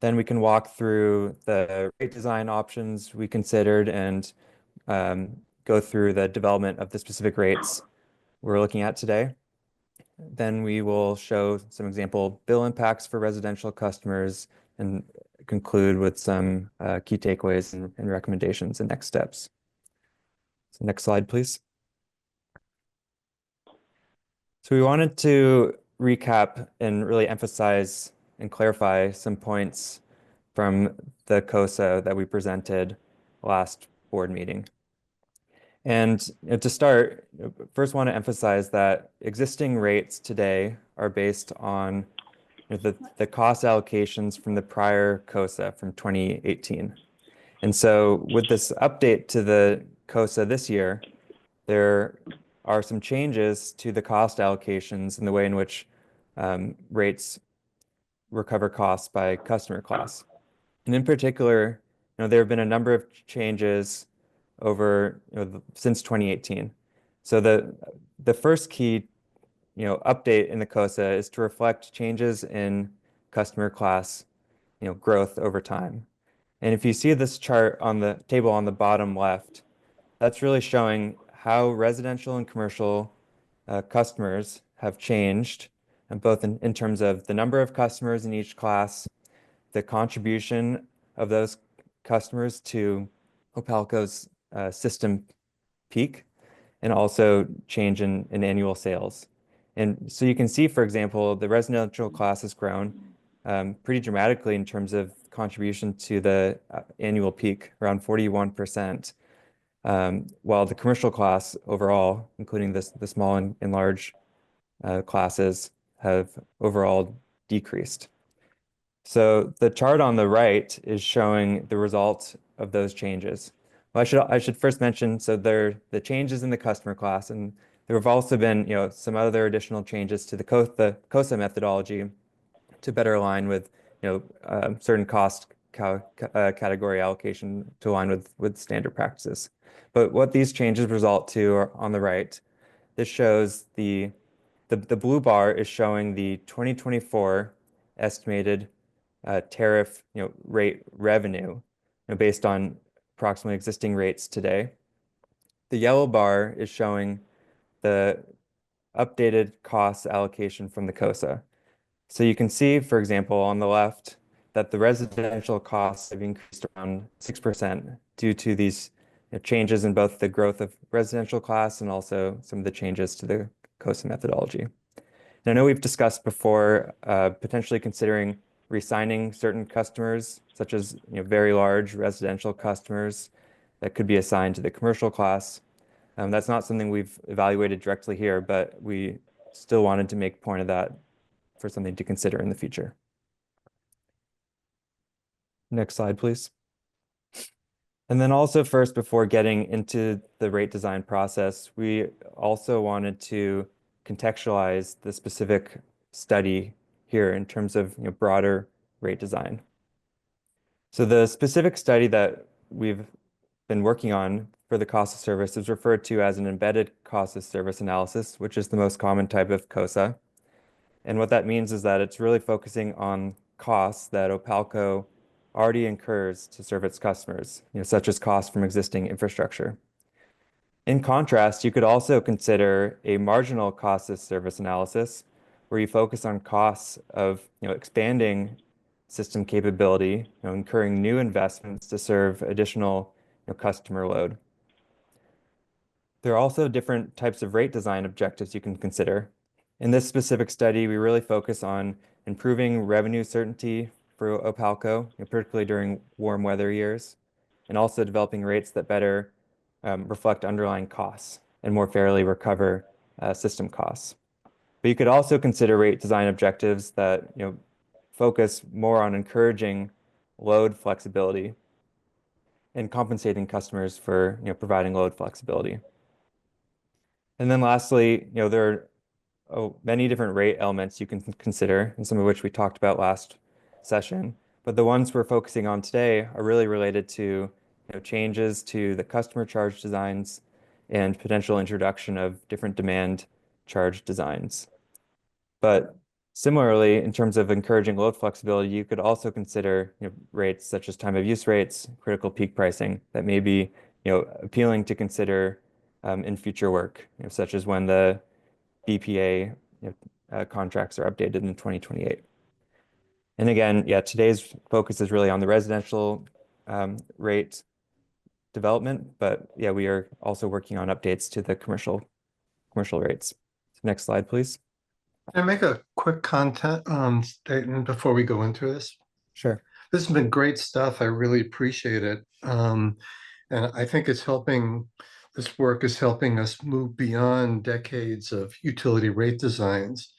Speaker 14: Then we can walk through the rate design options we considered and go through the development of the specific rates we're looking at today. Then we will show some example bill impacts for residential customers and conclude with some key takeaways and recommendations and next steps. So next slide, please. So we wanted to recap and really emphasize and clarify some points from the COSA that we presented last board meeting. And to start, first want to emphasize that existing rates today are based on the cost allocations from the prior COSA from 2018. And so with this update to the COSA this year, there are some changes to the cost allocations in the way in which rates recover costs by customer class. And in particular, there have been a number of changes over since 2018. So the first key update in the COSA is to reflect changes in customer class growth over time. And if you see this chart on the table on the bottom left, that's really showing how residential and commercial customers have changed, and both in terms of the number of customers in each class, the contribution of those customers to Opalco's system peak, and also change in annual sales. And so you can see, for example, the residential class has grown pretty dramatically in terms of contribution to the annual peak, around 41%, while the commercial class overall, including the small and large classes, have overall decreased. So the chart on the right is showing the result of those changes. Well, I should first mention, so there the changes in the customer class, and there have also been, some other additional changes to the COSA methodology to better align with, certain cost category allocation to align with standard practices. But what these changes result to are on the right. This shows the blue bar is showing the 2024 estimated tariff rate revenue based on approximately existing rates today. The yellow bar is showing the updated cost allocation from the COSA. So you can see, for example, on the left, that the residential costs have increased around 6% due to these changes in both the growth of residential class and also some of the changes to the COSA methodology. And I know we've discussed before potentially considering reassigning certain customers, such as very large residential customers that could be assigned to the commercial class. That's not something we've evaluated directly here, but we still wanted to make point of that for something to consider in the future. Next slide, please. And then also first, before getting into the rate design process, we also wanted to contextualize the specific study here in terms of broader rate design. So the specific study that we've been working on for the cost of service is referred to as an embedded cost of service analysis, which is the most common type of COSA. And what that means is that it's really focusing on costs that Opalco already incurs to serve its customers, such as costs from existing infrastructure. In contrast, you could also consider a marginal cost of service analysis, where you focus on costs of expanding system capability, incurring new investments to serve additional customer load. There are also different types of rate design objectives you can consider. In this specific study, we really focus on improving revenue certainty for Opalco, particularly during warm weather years, and also developing rates that better reflect underlying costs and more fairly recover system costs. But you could also consider rate design objectives that focus more on encouraging load flexibility and compensating customers for providing load flexibility. And then lastly, there are many different rate elements you can consider, and some of which we talked about last session. But the ones we're focusing on today are really related to changes to the customer charge designs and potential introduction of different demand charge designs. But similarly, in terms of encouraging load flexibility, you could also consider rates such as time of use rates, critical peak pricing that may be appealing to consider in future work, such as when the BPA contracts are updated in 2028. And again, today's focus is really on the residential rate development, but we are also working on updates to the commercial rates. Next slide, please.
Speaker 15: Can I make a quick content statement before we go into this?
Speaker 14: Sure.
Speaker 15: This has been great stuff. I really appreciate it. And I think this work is helping us move beyond decades of utility rate designs.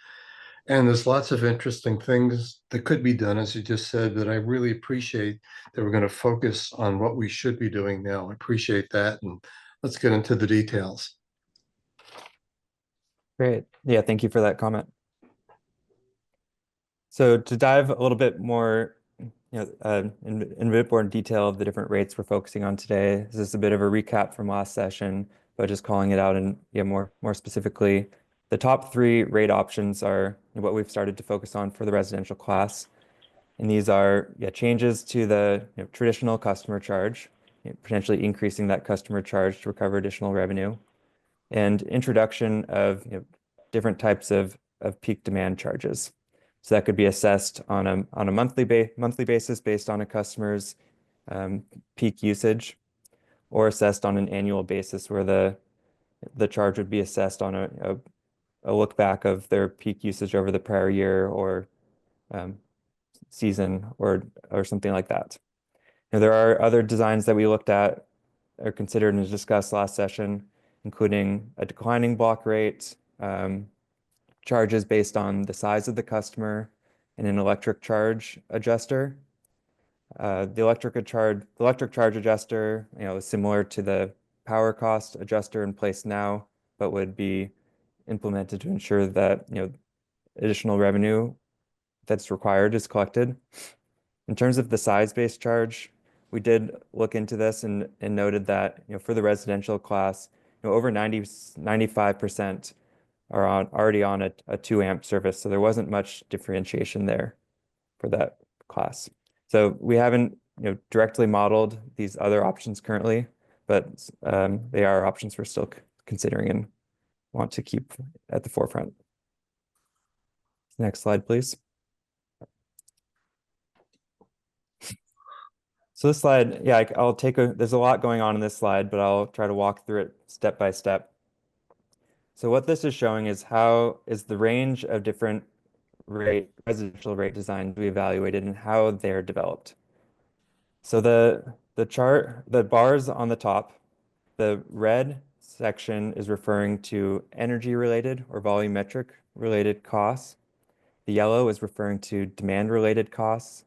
Speaker 15: And there's lots of interesting things that could be done, as you just said, that I really appreciate that we're going to focus on what we should be doing now. I appreciate that. And let's get into the details.
Speaker 14: Great. Yeah, thank you for that comment. So to dive a little bit more, in a bit more detail of the different rates we're focusing on today, this is a bit of a recap from last session, but just calling it out and more specifically. The top three rate options are what we've started to focus on for the residential class. And these are changes to the traditional customer charge, potentially increasing that customer charge to recover additional revenue, and introduction of different types of peak demand charges. So that could be assessed on a monthly basis based on a customer's peak usage, or assessed on an annual basis where the charge would be assessed on a look back of their peak usage over the prior year or season or something like that. There are other designs that we looked at or considered and discussed last session, including a declining block rate, charges based on the size of the customer, and an electric charge adjuster. The electric charge adjuster, is similar to the power cost adjuster in place now, but would be implemented to ensure that, additional revenue that's required is collected. In terms of the size-based charge, we did look into this and noted that, for the residential class, over 95% are already on a 2 amp service. So there wasn't much differentiation there for that class. So we haven't, directly modeled these other options currently, but they are options we're still considering and want to keep at the forefront. Next slide, please. So this slide, I'll there's a lot going on in this slide, but I'll try to walk through it step by step. So what this is showing is how is the range of different residential rate designs we evaluated and how they're developed. So the chart, the bars on the top, the red section is referring to energy related or volumetric related costs. The yellow is referring to demand related costs,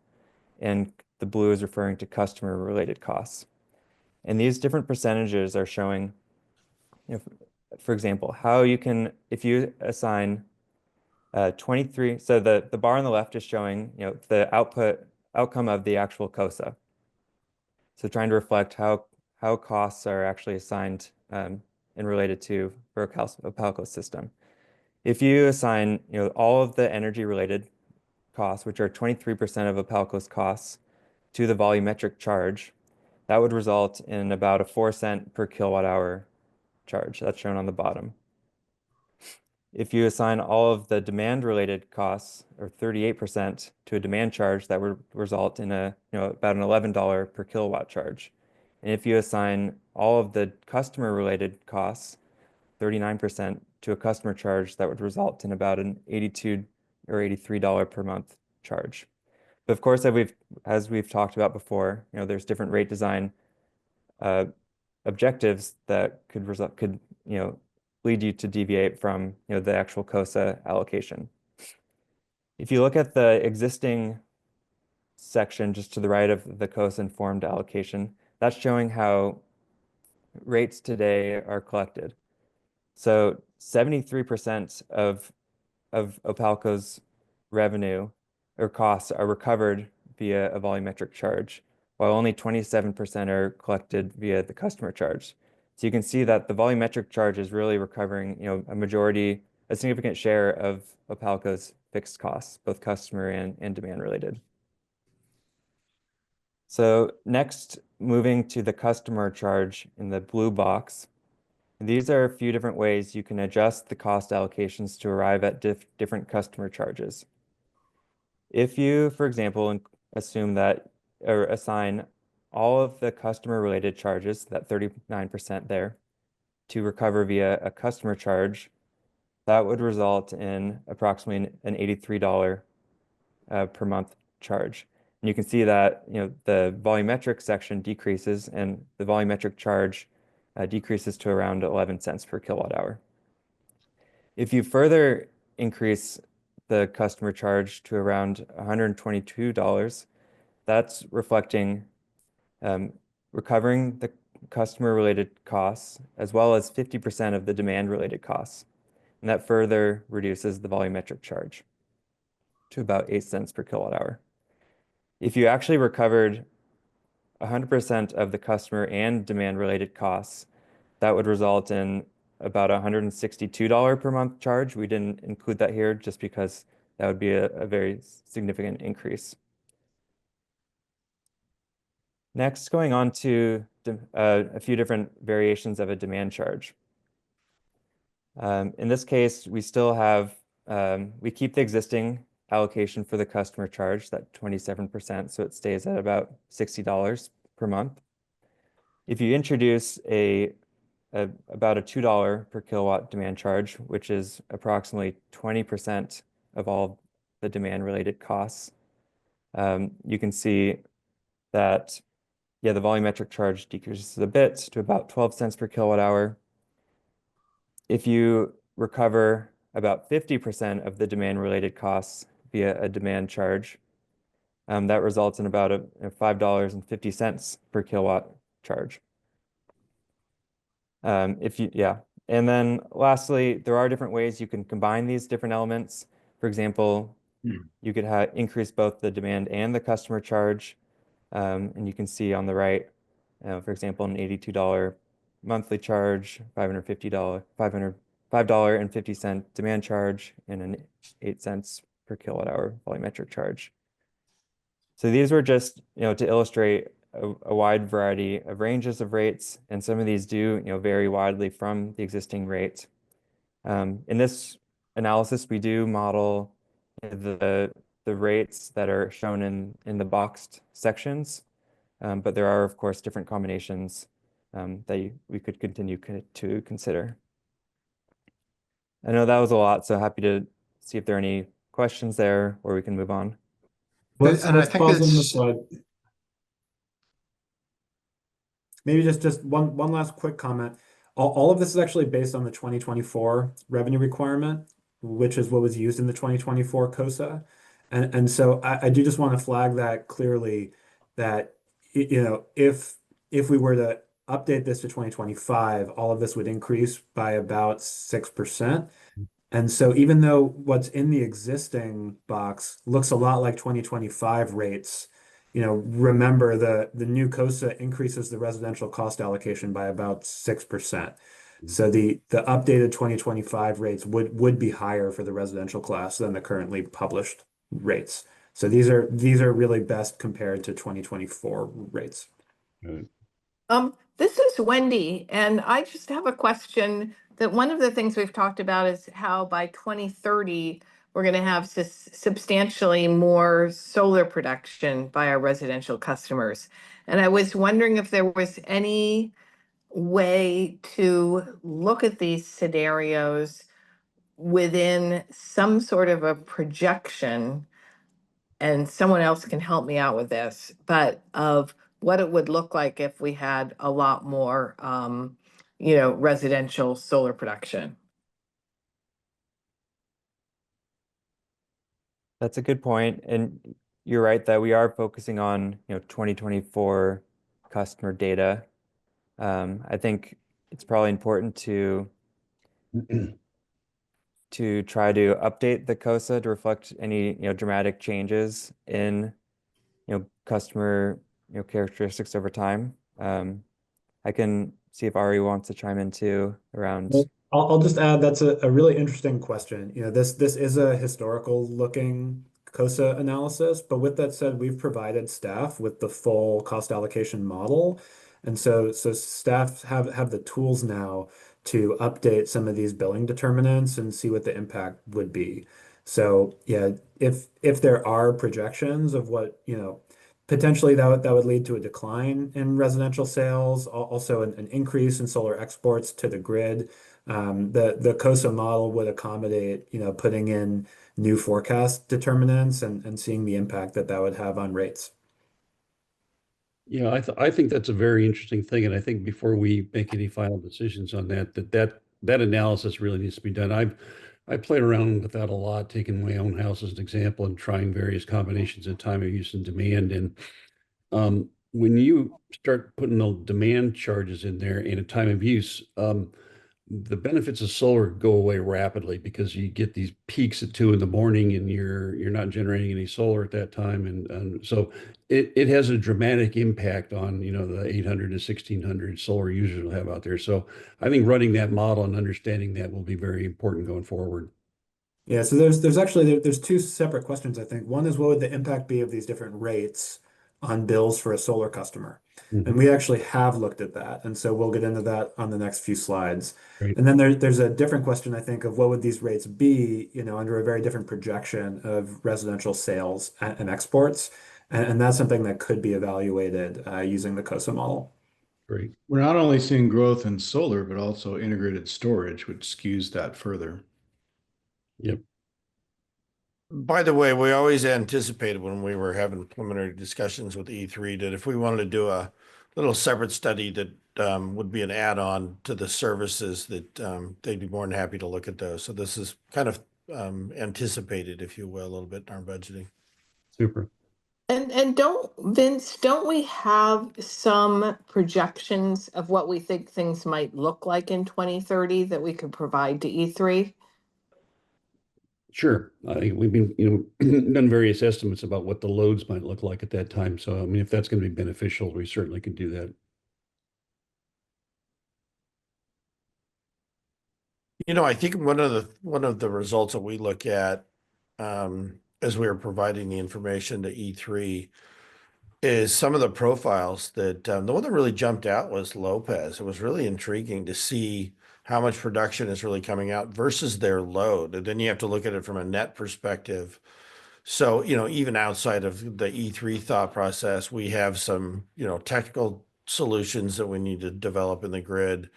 Speaker 14: and the blue is referring to customer related costs. And these different percentages are showing, for example, how you can, if you assign 23, so the bar on the left is showing, the outcome of the actual COSA. So trying to reflect how costs are actually assigned and related to for Opalco's system. If you assign, all of the energy related costs, which are 23% of Opalco's costs, to the volumetric charge, that would result in about a 4 cent per kilowatt hour charge. That's shown on the bottom. If you assign all of the demand related costs, or 38%, to a demand charge, that would result in about an $11 per kilowatt charge. And if you assign all of the customer related costs, 39%, to a customer charge, that would result in about an $82 or $83 per month charge. But of course, as we've talked about before, there's different rate design objectives that could lead you to deviate from the actual COSA allocation. If you look at the existing section just to the right of the COSA informed allocation, that's showing how rates today are collected. So 73% of Opalco's revenue or costs are recovered via a volumetric charge, while only 27% are collected via the customer charge. So you can see that the volumetric charge is really recovering, a significant share of Opalco's fixed costs, both customer and demand related. So next, moving to the customer charge in the blue box. These are a few different ways you can adjust the cost allocations to arrive at different customer charges. If you, for example, assume that or assign all of the customer related charges, that 39% there, to recover via a customer charge, that would result in approximately an $83 per month charge. And you can see that the volumetric section decreases and the volumetric charge decreases to around 11 cents per kilowatt hour. If you further increase the customer charge to around $122, that's reflecting recovering the customer related costs as well as 50% of the demand related costs. And that further reduces the volumetric charge to about 8 cents per kilowatt hour. If you actually recovered 100% of the customer and demand related costs, that would result in about $162 per month charge. We didn't include that here just because that would be a very significant increase. Next, going on to a few different variations of a demand charge. In this case, we still have, we keep the existing allocation for the customer charge, that 27%, so it stays at about $60 per month. If you introduce about a $2 per kilowatt demand charge, which is approximately 20% of all the demand related costs, you can see that, the volumetric charge decreases a bit to about 12 cents per kilowatt hour. If you recover about 50% of the demand related costs via a demand charge. That results in about a $5.50 per kilowatt charge. And then lastly, there are different ways you can combine these different elements. For example, you could increase both the demand and the customer charge. And you can see on the right, for example, an $82 monthly charge, $5.50 demand charge, and an 8 cents per kilowatt hour volumetric charge. So these were just, to illustrate a wide variety of ranges of rates, and some of these do, vary widely from the existing rate. In this analysis, we do model the rates that are shown in the boxed sections, but there are, of course, different combinations that we could continue to consider. I know that was a lot, so happy to see if there are any questions there, or we can move on.
Speaker 15: And I think
Speaker 11: pause on the
Speaker 15: it's,
Speaker 11: slide. Maybe just one last quick comment. All of this is actually based on the 2024 revenue requirement, which is what was used in the 2024 COSA. And so I do just want to flag that clearly, that if we were to update this to 2025, all of this would increase by about 6%. And so even though what's in the existing box looks a lot like 2025 rates, remember the new COSA increases the residential cost allocation by about 6%. So the updated 2025 rates would be higher for the residential class than the currently published rates. So these are really best compared to 2024 rates.
Speaker 16: This is Wendy, and I just have a question. That one of the things we've talked about is how by 2030 we're going to have substantially more solar production by our residential customers. And I was wondering if there was any way to look at these scenarios within some sort of a projection, and someone else can help me out with this, but of what it would look like if we had a lot more residential solar production.
Speaker 14: That's a good point. And you're right that we are focusing on, 2024 customer data. I think it's probably important to try to update the COSA to reflect any, dramatic changes in, customer, characteristics over time. I can see if Ari wants to chime in too around.
Speaker 11: I'll just add, that's a really interesting question. This is a historical looking COSA analysis, but with that said, we've provided staff with the full cost allocation model. And so staff have the tools now to update some of these billing determinants and see what the impact would be. So yeah, if there are projections of what, potentially that would lead to a decline in residential sales, also an increase in solar exports to the grid. The COSA model would accommodate, putting in new forecast determinants and seeing the impact that would have on rates.
Speaker 3: Yeah, I think that's a very interesting thing, and I think before we make any final decisions on that analysis really needs to be done. I played around with that a lot, taking my own house as an example and trying various combinations of time of use and demand. And when you start putting the demand charges in there in a time of use, the benefits of solar go away rapidly because you get these peaks at 2 in the morning and you're not generating any solar at that time. And so it has a dramatic impact on, the 800 to 1600 solar users will have out there. So I think running that model and understanding that will be very important going forward.
Speaker 11: Yeah, so there's two separate questions, I think. One is, what would the impact be of these different rates on bills for a solar customer? And we actually have looked at that. And so we'll get into that on the next few slides.
Speaker 3: Great.
Speaker 11: And then there's a different question, I think, of what would these rates be, under a very different projection of residential sales and exports. And that's something that could be evaluated using the COSA model.
Speaker 3: Great.
Speaker 9: We're not only seeing growth in solar, but also integrated storage, which skews that further.
Speaker 3: Yep.
Speaker 5: By the way, we always anticipated when we were having preliminary discussions with E3 that if we wanted to do a little separate study that would be an add-on to the services, that they'd be more than happy to look at those. So this is kind of anticipated, if you will, a little bit in our budgeting.
Speaker 3: Super.
Speaker 16: And Vince, don't we have some projections of what we think things might look like in 2030 that we could provide to E3?
Speaker 3: Sure. I think we've been, done various estimates about what the loads might look like at that time. So, I mean, if that's going to be beneficial, we certainly can do that.
Speaker 5: I think one of the results that we look at as we are providing the information to E3 is some of the profiles that the one that really jumped out was Lopez. It was really intriguing to see how much production is really coming out versus their load. And then you have to look at it from a net perspective. So, even outside of the E3 thought process, we have some, technical solutions that we need to develop in the grid,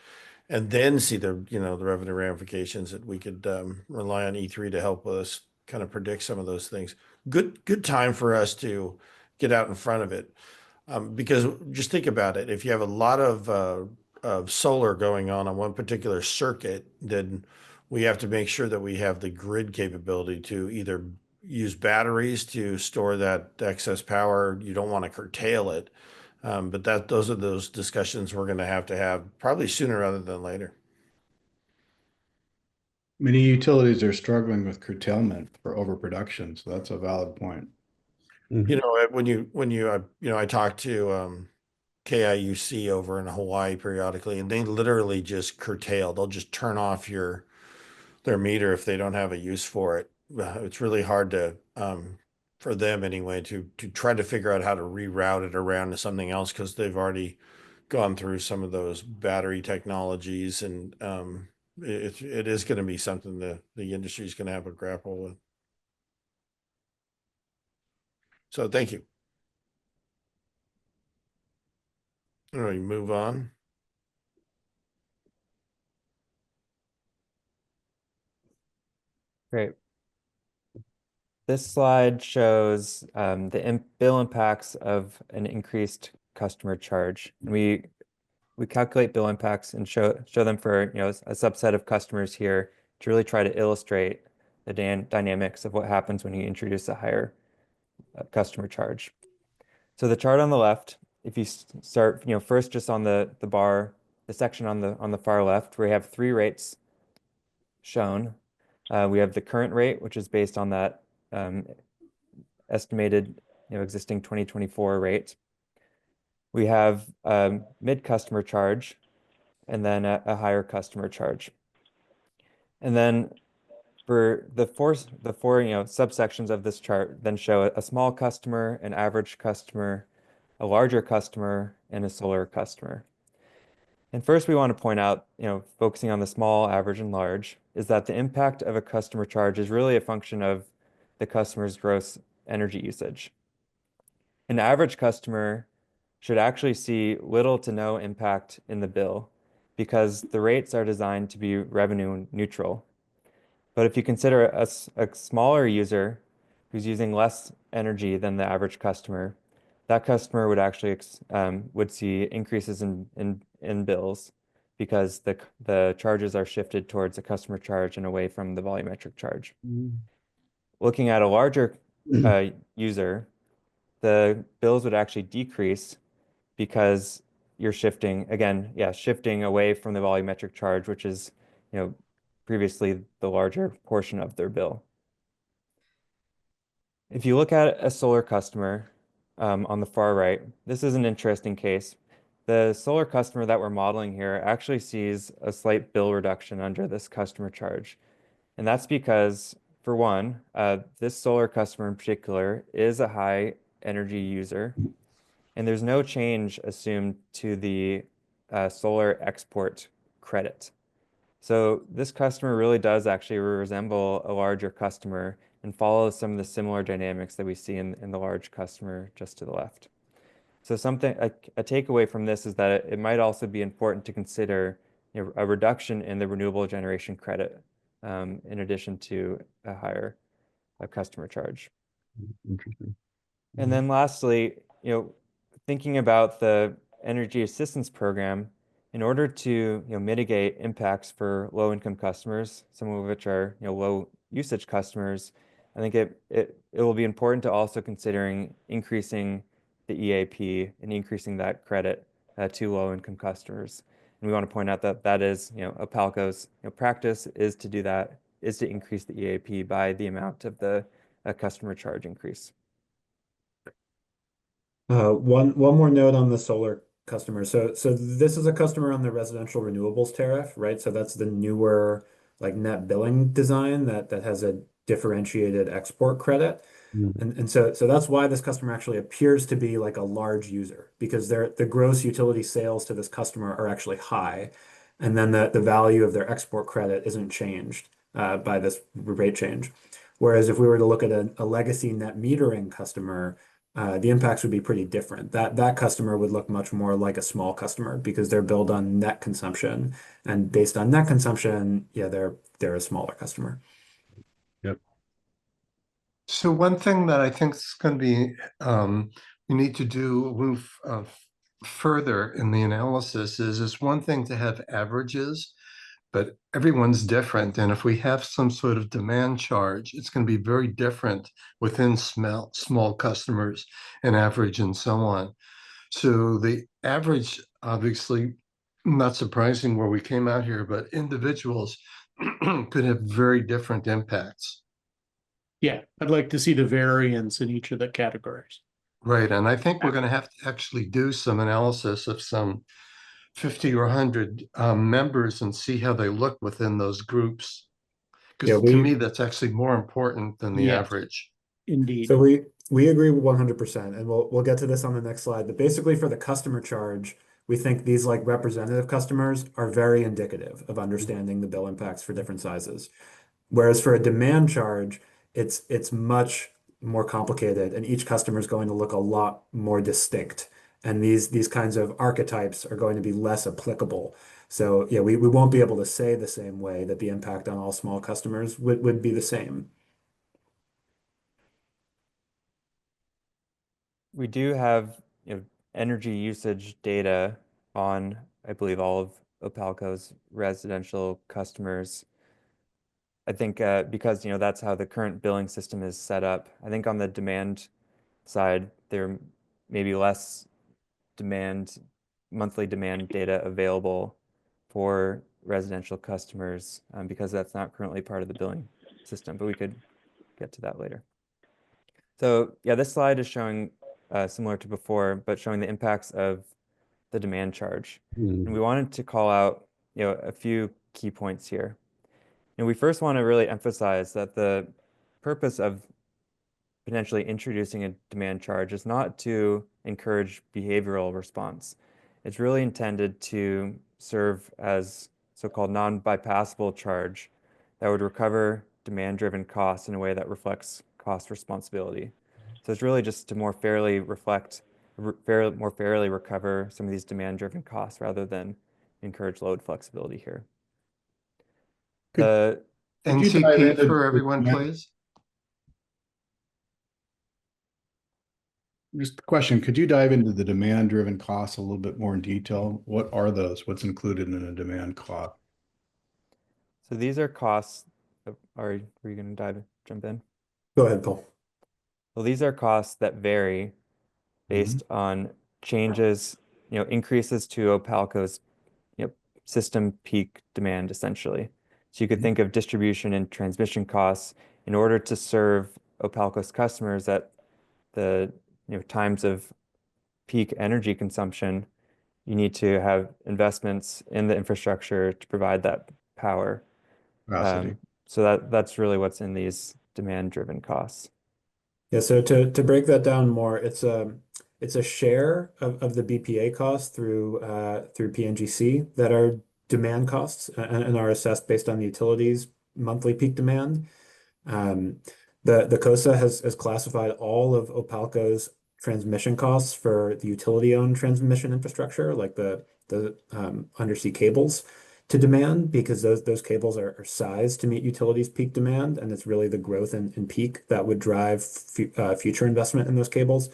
Speaker 5: and then see the revenue ramifications that we could rely on E3 to help us kind of predict some of those things. Good time for us to get out in front of it, because just think about it. If you have a lot of solar going on one particular circuit, then we have to make sure that we have the grid capability to either use batteries to store that excess power. You don't want to curtail it. But those are those discussions we're going to have probably sooner rather than later.
Speaker 9: Many utilities are struggling with curtailment for overproduction, so that's a valid point.
Speaker 5: I talk to KIUC over in Hawaii periodically, and they literally just curtail. They'll just turn off their meter if they don't have a use for it. It's really hard to for them anyway to try to figure out how to reroute it around to something else, because they've already gone through some of those battery technologies, and it is going to be something that the industry is going to have to grapple with. So thank you. All right, move on.
Speaker 14: Great. This slide shows the bill impacts of an increased customer charge. We calculate bill impacts and show them for a subset of customers here to really try to illustrate the dynamics of what happens when you introduce a higher customer charge. So the chart on the left, if you start first just on the bar, the section on the far left, where we have 3 rates shown. We have the current rate, which is based on that estimated existing 2024 rate. We have mid customer charge, and then a higher customer charge. And then for the four subsections of this chart, then show a small customer, an average customer, a larger customer, and a solar customer. And first we want to point out, focusing on the small, average, and large, is that the impact of a customer charge is really a function of the customer's gross energy usage. An average customer should actually see little to no impact in the bill, because the rates are designed to be revenue neutral. But if you consider a smaller user who's using less energy than the average customer, that customer would actually would see increases in bills, because the charges are shifted towards a customer charge and away from the volumetric charge. Looking at a larger user, the bills would actually decrease, because you're shifting away from the volumetric charge, which is previously the larger portion of their bill. If you look at a solar customer on the far right, this is an interesting case. The solar customer that we're modeling here actually sees a slight bill reduction under this customer charge. And that's because, for one, this solar customer in particular is a high energy user, and there's no change assumed to the solar export credit. So this customer really does actually resemble a larger customer and follows some of the similar dynamics that we see in the large customer just to the left. So a takeaway from this is that it might also be important to consider a reduction in the renewable generation credit in addition to a higher customer charge.
Speaker 3: Interesting.
Speaker 14: And then lastly, thinking about the energy assistance program, in order to mitigate impacts for low-income customers, some of which are low usage customers, I think it will be important to also considering increasing the EAP and increasing that credit to low-income customers. And we want to point out that that is OPALCO's practice is to do that, is to increase the EAP by the amount of the customer charge increase.
Speaker 11: One more note on the solar customer. So this is a customer on the residential renewables tariff, right? So that's the newer like net billing design that has a differentiated export credit. And so that's why this customer actually appears to be like a large user, because the gross utility sales to this customer are actually high. And then the value of their export credit isn't changed by this rate change. Whereas if we were to look at a legacy net metering customer, the impacts would be pretty different. That customer would look much more like a small customer because they're billed on net consumption, and based on net consumption, yeah, they're a smaller customer.
Speaker 3: Yep.
Speaker 15: So one thing that I think is going to be we need to move further in the analysis is it's one thing to have averages, but everyone's different. And if we have some sort of demand charge, it's going to be very different within small customers and average and so on. So the average, obviously, not surprising where we came out here, but individuals could have very different impacts.
Speaker 4: Yeah, I'd like to see the variance in each of the categories.
Speaker 15: Right. And I think we're going to have to actually do some analysis of some 50 or 100 members and see how they look within those groups. Because to me, that's actually more important than the average.
Speaker 4: Indeed.
Speaker 11: So we agree 100%, and we'll get to this on the next slide. But basically, for the customer charge, we think these like representative customers are very indicative of understanding the bill impacts for different sizes. Whereas for a demand charge, it's much more complicated, and each customer is going to look a lot more distinct. And these kinds of archetypes are going to be less applicable. So yeah, we won't be able to say the same way that the impact on all small customers would be the same.
Speaker 14: We do have energy usage data on, I believe, all of OPALCO's residential customers. I think because that's how the current billing system is set up. I think on the demand side, there may be less monthly demand data available for residential customers because that's not currently part of the billing system, but we could get to that later. So yeah, this slide is showing similar to before, but showing the impacts of the demand charge. And we wanted to call out a few key points here. And we first want to really emphasize that the purpose of potentially introducing a demand charge is not to encourage behavioral response. It's really intended to serve as so-called non-bypassable charge that would recover demand-driven costs in a way that reflects cost responsibility. So it's really just to more fairly recover some of these demand-driven costs rather than encourage load flexibility here.
Speaker 15: NCP for everyone, please.
Speaker 9: Just a question, could you dive into the demand-driven costs a little bit more in detail? What are those? What's included in a demand cost?
Speaker 14: So these are costs. Were you going to jump in?
Speaker 11: Go ahead, Paul.
Speaker 14: Well, these are costs that vary based on changes, increases to OPALCO's system peak demand, essentially. So you could think of distribution and transmission costs in order to serve OPALCO's customers at the times of peak energy consumption. You need to have investments in the infrastructure to provide that power. So that's really what's in these demand-driven costs.
Speaker 11: Yeah, so to break that down more, it's a share of the BPA costs through PNGC that are demand costs and are assessed based on the utilities' monthly peak demand. The COSA has classified all of OPALCO's transmission costs for the utility-owned transmission infrastructure, like the undersea cables, to demand, because those cables are sized to meet utilities' peak demand, and it's really the growth in peak that would drive future investment in those cables.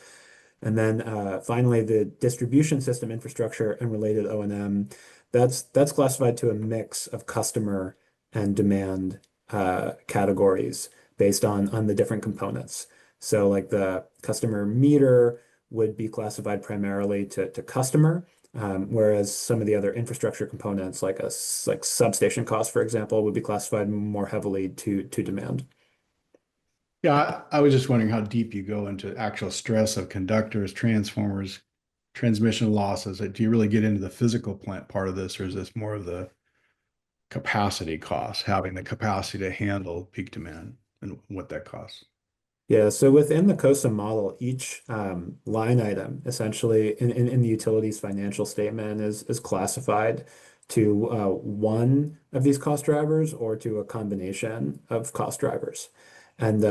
Speaker 11: And then finally, the distribution system infrastructure and related O&M, that's classified to a mix of customer and demand categories based on the different components. So like the customer meter would be classified primarily to customer, whereas some of the other infrastructure components, like substation costs, for example, would be classified more heavily to demand.
Speaker 9: Yeah, I was just wondering how deep you go into actual stress of conductors, transformers, transmission losses. Do you really get into the physical plant part of this, or is this more of the capacity cost, having the capacity to handle peak demand and what that costs?
Speaker 11: Yeah, so within the COSA model, each line item essentially in the utilities financial statement is classified to one of these cost drivers or to a combination of cost drivers. And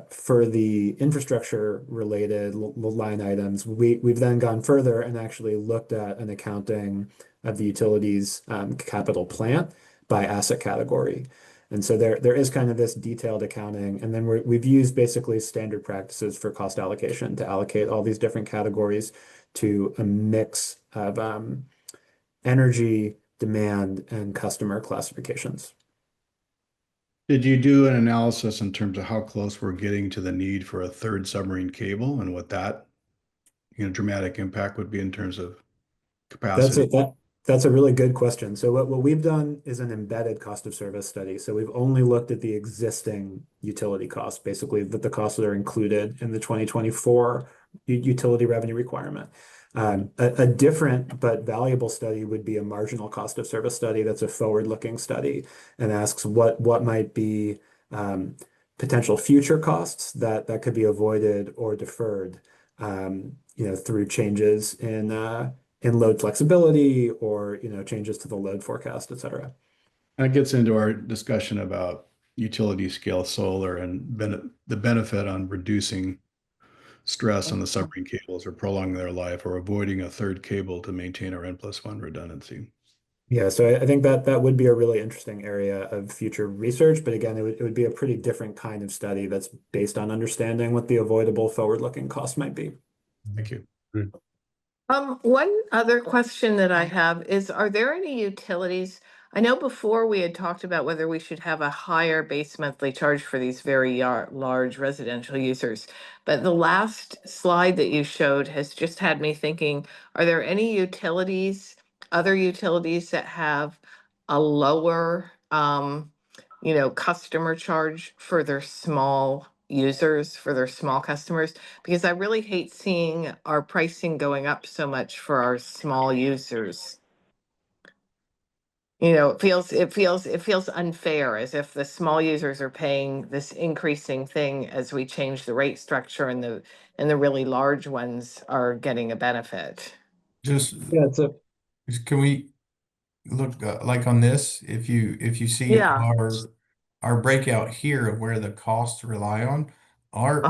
Speaker 11: for the infrastructure related line items, we've then gone further and actually looked at an accounting of the utilities capital plant by asset category. And so there is kind of this detailed accounting, and then we've used basically standard practices for cost allocation to allocate all these different categories to a mix of energy, demand, and customer classifications.
Speaker 9: Did you do an analysis in terms of how close we're getting to the need for a third submarine cable and what that, dramatic impact would be in terms of capacity?
Speaker 11: That's a really good question. So what we've done is an embedded cost of service study. So we've only looked at the existing utility costs, basically the costs that are included in the 2024 utility revenue requirement. A different but valuable study would be a marginal cost of service study. That's a forward-looking study and asks what might be potential future costs that could be avoided or deferred, through changes in load flexibility or changes to the load forecast, et cetera.
Speaker 9: That gets into our discussion about utility scale solar and the benefit on reducing stress on the submarine cables or prolonging their life or avoiding a third cable to maintain our N+1 redundancy.
Speaker 11: Yeah, so I think that would be a really interesting area of future research, but again, it would be a pretty different kind of study that's based on understanding what the avoidable forward-looking cost might be.
Speaker 9: Thank you.
Speaker 16: One other question that I have is, are there any utilities? I know before we had talked about whether we should have a higher base monthly charge for these very large residential users. But the last slide that you showed has just had me thinking, are there any other utilities that have a lower, customer charge for their small users, for their small customers? Because I really hate seeing our pricing going up so much for our small users. It feels unfair, as if the small users are paying this increasing thing as we change the rate structure, and the really large ones are getting a benefit.
Speaker 12: Can we look like on this? If you see
Speaker 16: Yeah.
Speaker 12: our breakout here of where the costs rely on, our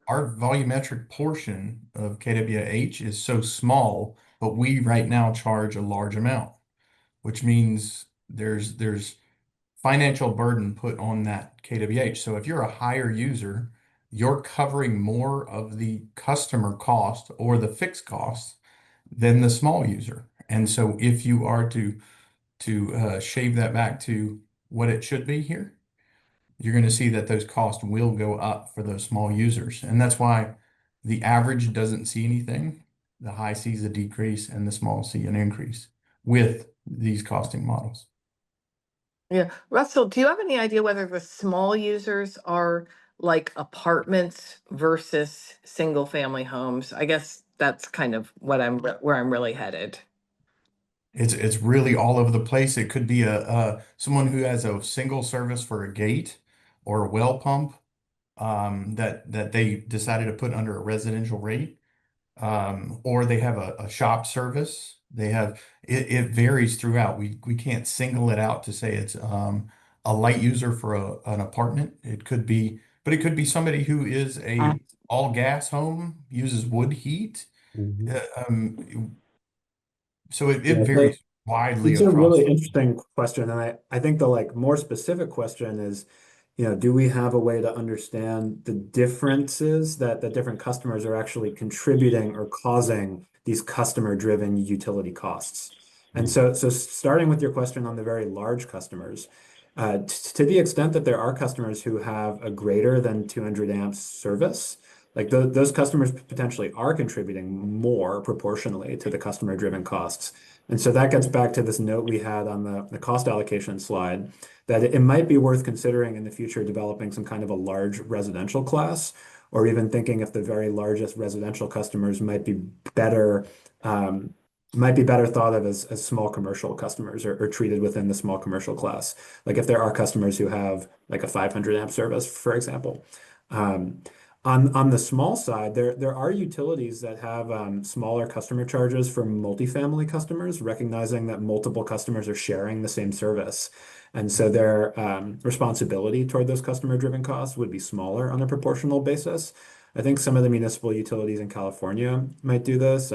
Speaker 12: volumetric portion of KWH is so small, but we right now charge a large amount, which means there's financial burden put on that KWH. So if you're a higher user, you're covering more of the customer cost or the fixed cost than the small user. And so if you are to shave that back to what it should be here, you're going to see that those costs will go up for those small users. And that's why the average doesn't see anything. The high sees a decrease and the small see an increase with these costing models.
Speaker 16: Yeah. Russell, do you have any idea whether the small users are like apartments versus single family homes? I guess that's kind of where I'm really headed.
Speaker 12: It's really all over the place. It could be someone who has a single service for a gate or a well pump that they decided to put under a residential rate, or they have a shop service. It varies throughout. We can't single it out to say it's a light user for an apartment. It could be somebody who is a all gas home, uses wood heat. So it varies widely
Speaker 11: It's a
Speaker 12: across.
Speaker 11: really interesting question, and I think the more specific question is, do we have a way to understand the differences that the different customers are actually contributing or causing these customer-driven utility costs? And so starting with your question on the very large customers, to the extent that there are customers who have a greater than 200 amps service, like those customers potentially are contributing more proportionally to the customer-driven costs. And so that gets back to this note we had on the cost allocation slide, that it might be worth considering in the future developing some kind of a large residential class, or even thinking if the very largest residential customers might be better thought of as small commercial customers, or treated within the small commercial class. Like if there are customers who have like a 500 amp service, for example. On the small side, there are utilities that have smaller customer charges for multifamily customers, recognizing that multiple customers are sharing the same service. And so their responsibility toward those customer-driven costs would be smaller on a proportional basis. I think some of the municipal utilities in California might do this,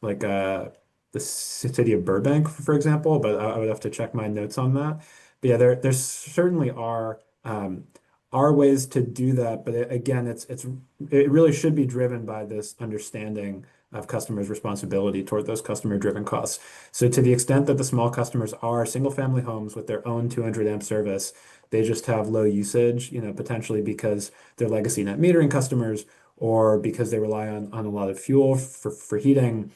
Speaker 11: like the city of Burbank, for example, but I would have to check my notes on that. But yeah, there certainly are ways to do that, but again, it really should be driven by this understanding of customers' responsibility toward those customer-driven costs. So to the extent that the small customers are single-family homes with their own 200 amp service, they just have low usage, potentially because they're legacy net metering customers, or because they rely on a lot of fuel for heating,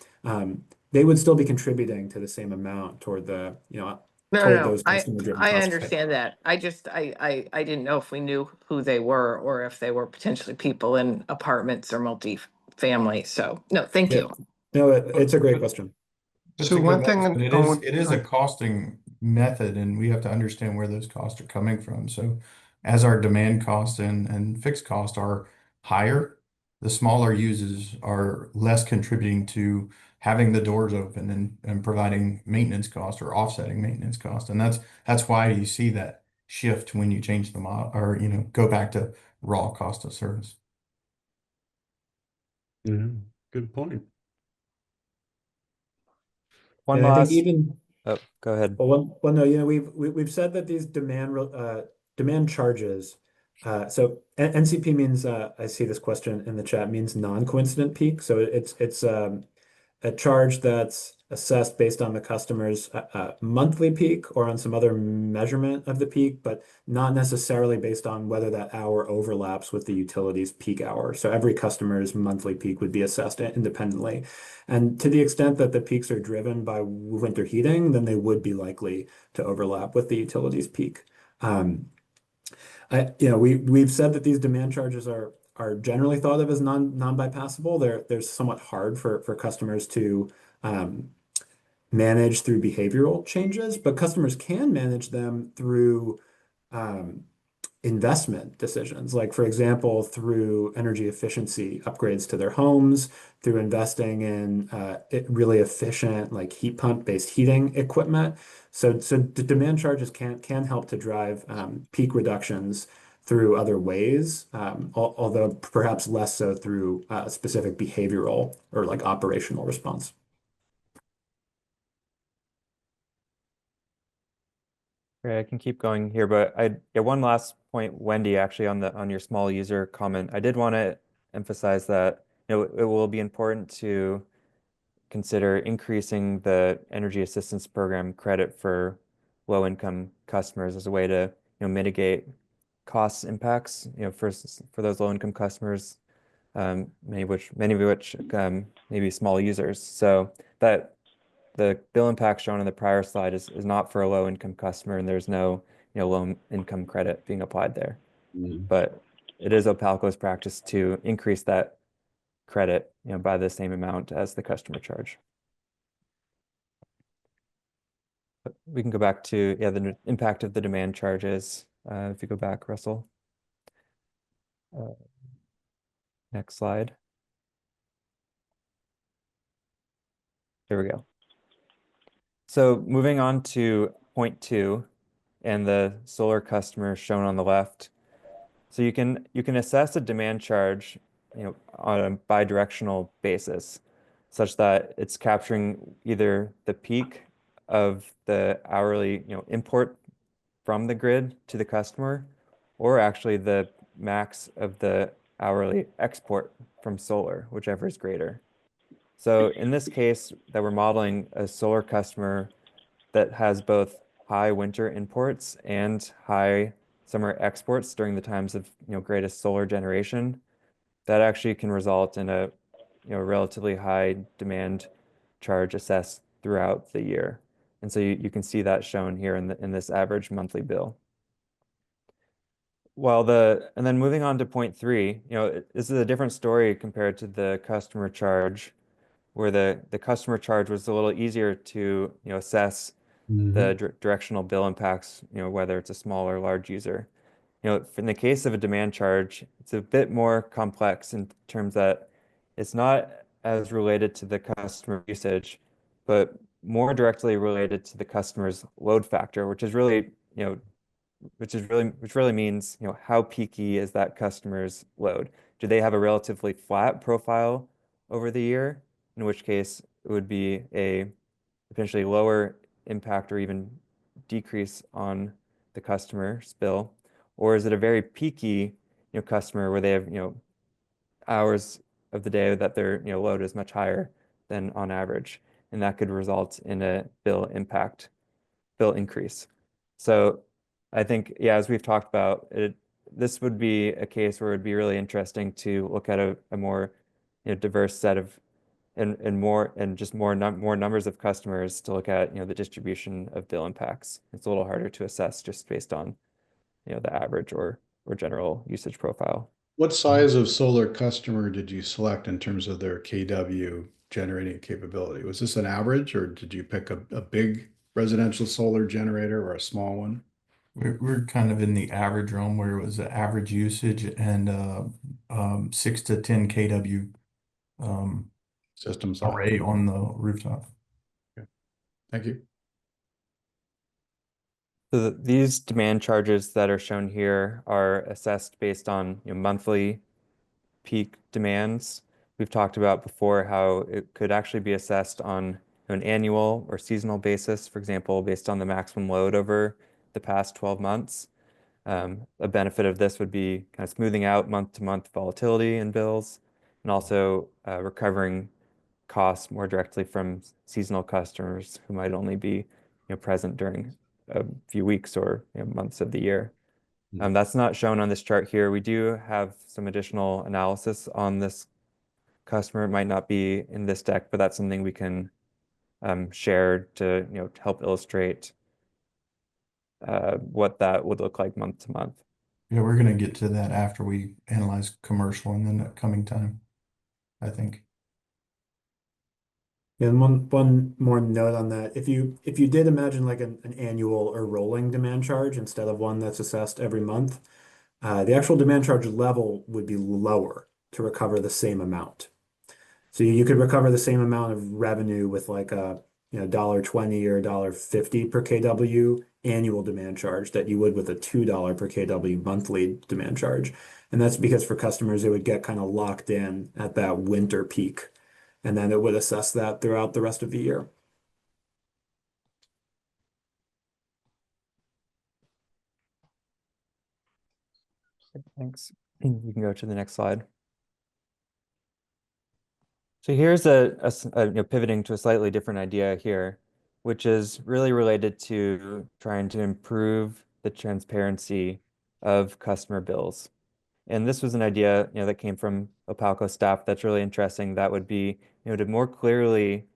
Speaker 11: they would still be contributing to the same amount toward the,
Speaker 16: No,
Speaker 11: toward
Speaker 16: no,
Speaker 11: those customer-driven
Speaker 16: I
Speaker 11: costs.
Speaker 16: understand that. I didn't know if we knew who they were, or if they were potentially people in apartments or multi-family. So, no, thank
Speaker 11: Yeah.
Speaker 16: you.
Speaker 11: No, it's a great question.
Speaker 12: Just
Speaker 15: So
Speaker 12: to go
Speaker 15: one
Speaker 12: back,
Speaker 15: thing,
Speaker 12: but it is a costing method, and we have to understand where those costs are coming from. So as our demand costs and fixed costs are higher, the smaller users are less contributing to having the doors open and providing maintenance costs or offsetting maintenance costs. And that's why you see that shift when you change the model, or go back to raw cost of service.
Speaker 3: Yeah, good point.
Speaker 14: One
Speaker 11: And I think
Speaker 14: last,
Speaker 11: even,
Speaker 14: oh, go ahead.
Speaker 11: well, no, we've said that these demand charges. So NCP means, I see this question in the chat, means non-coincident peak. So it's a charge that's assessed based on the customer's monthly peak, or on some other measurement of the peak, but not necessarily based on whether that hour overlaps with the utility's peak hour. So every customer's monthly peak would be assessed independently. And to the extent that the peaks are driven by winter heating, then they would be likely to overlap with the utility's peak. We've said that these demand charges are generally thought of as non-bypassable. They're somewhat hard for customers to manage through behavioral changes, but customers can manage them through investment decisions, like, for example, through energy efficiency upgrades to their homes, through investing in really efficient, like, heat pump-based heating equipment. So the demand charges can help to drive peak reductions through other ways, although perhaps less so through specific behavioral or like operational response.
Speaker 14: Great, I can keep going here, but one last point, Wendy, actually on your small user comment. I did want to emphasize that it will be important to consider increasing the energy assistance program credit for low-income customers as a way to mitigate cost impacts for those low-income customers, many of which may be small users. So that the bill impact shown on the prior slide is not for a low-income customer, and there's no low-income credit being applied there. But it is Opalco's practice to increase that credit by the same amount as the customer charge. But we can go back to the impact of the demand charges. If you go back, Russell. Next slide. There we go. So moving on to point 2 and the solar customer shown on the left. So you can assess a demand charge on a bidirectional basis, such that it's capturing either the peak of the hourly import from the grid to the customer, or actually the max of the hourly export from solar, whichever is greater. So in this case that we're modeling a solar customer that has both high winter imports and high summer exports during the times of greatest solar generation, that actually can result in a relatively high demand charge assessed throughout the year. And so you can see that shown here in this average monthly bill. And then moving on to point 3, this is a different story compared to the customer charge, where the customer charge was a little easier to assess the directional bill impacts, whether it's a small or large user. In the case of a demand charge, it's a bit more complex in terms that it's not as related to the customer usage, but more directly related to the customer's load factor, which really means, how peaky is that customer's load? Do they have a relatively flat profile over the year? In which case it would be a potentially lower impact or even decrease on the customer's bill. Or is it a very peaky, customer where they have, hours of the day that their, load is much higher than on average, and that could result in a bill increase. So I think, yeah, as we've talked about, this would be a case where it would be really interesting to look at a more, diverse set of more numbers of customers to look at, the distribution of bill impacts. It's a little harder to assess just based on, the average or general usage profile.
Speaker 9: What size of solar customer did you select in terms of their KW generating capability? Was this an average, or did you pick a big residential solar generator or a small one?
Speaker 12: We're kind of in the average realm where it was the average usage and 6 to 10 kW
Speaker 9: system
Speaker 12: array on the rooftop.
Speaker 9: Okay. Thank you.
Speaker 14: So these demand charges that are shown here are assessed based on monthly peak demands. We've talked about before how it could actually be assessed on an annual or seasonal basis, for example, based on the maximum load over the past 12 months. A benefit of this would be kind of smoothing out month-to-month volatility in bills, and also recovering costs more directly from seasonal customers who might only be present during a few weeks or months of the year. That's not shown on this chart here. We do have some additional analysis on this customer. It might not be in this deck, but that's something we can share to help illustrate what that would look like month to month.
Speaker 12: Yeah, we're going to get to that after we analyze commercial in the coming time, I think.
Speaker 11: Yeah, and one more note on that. If you did imagine like an annual or rolling demand charge instead of one that's assessed every month, the actual demand charge level would be lower to recover the same amount. So you could recover the same amount of revenue with like a $1.20 or $1.50 per kW annual demand charge that you would with a $2 per kW monthly demand charge. And that's because for customers, it would get kind of locked in at that winter peak, and then it would assess that throughout the rest of the year.
Speaker 14: Thanks. You can go to the next slide. So here's pivoting to a slightly different idea here, which is really related to trying to improve the transparency of customer bills. And this was an idea, that came from Opalco staff that's really interesting. That would be, to more clearly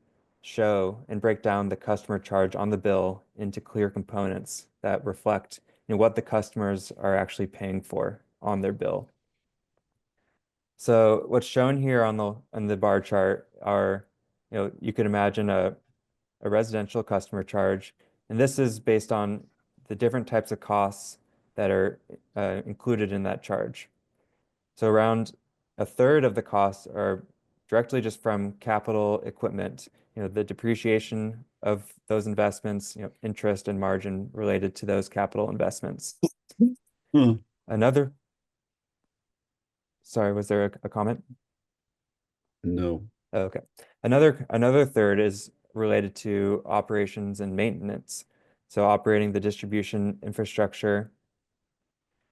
Speaker 14: show and break down the customer charge on the bill into clear components that reflect, what the customers are actually paying for on their bill. So what's shown here on the bar chart are, you could imagine a residential customer charge, and this is based on the different types of costs that are included in that charge. So around a third of the costs are directly just from capital equipment, the depreciation of those investments, interest and margin related to those capital investments. Sorry, was there a comment?
Speaker 3: No.
Speaker 14: Okay. Another third is related to operations and maintenance. So operating the distribution infrastructure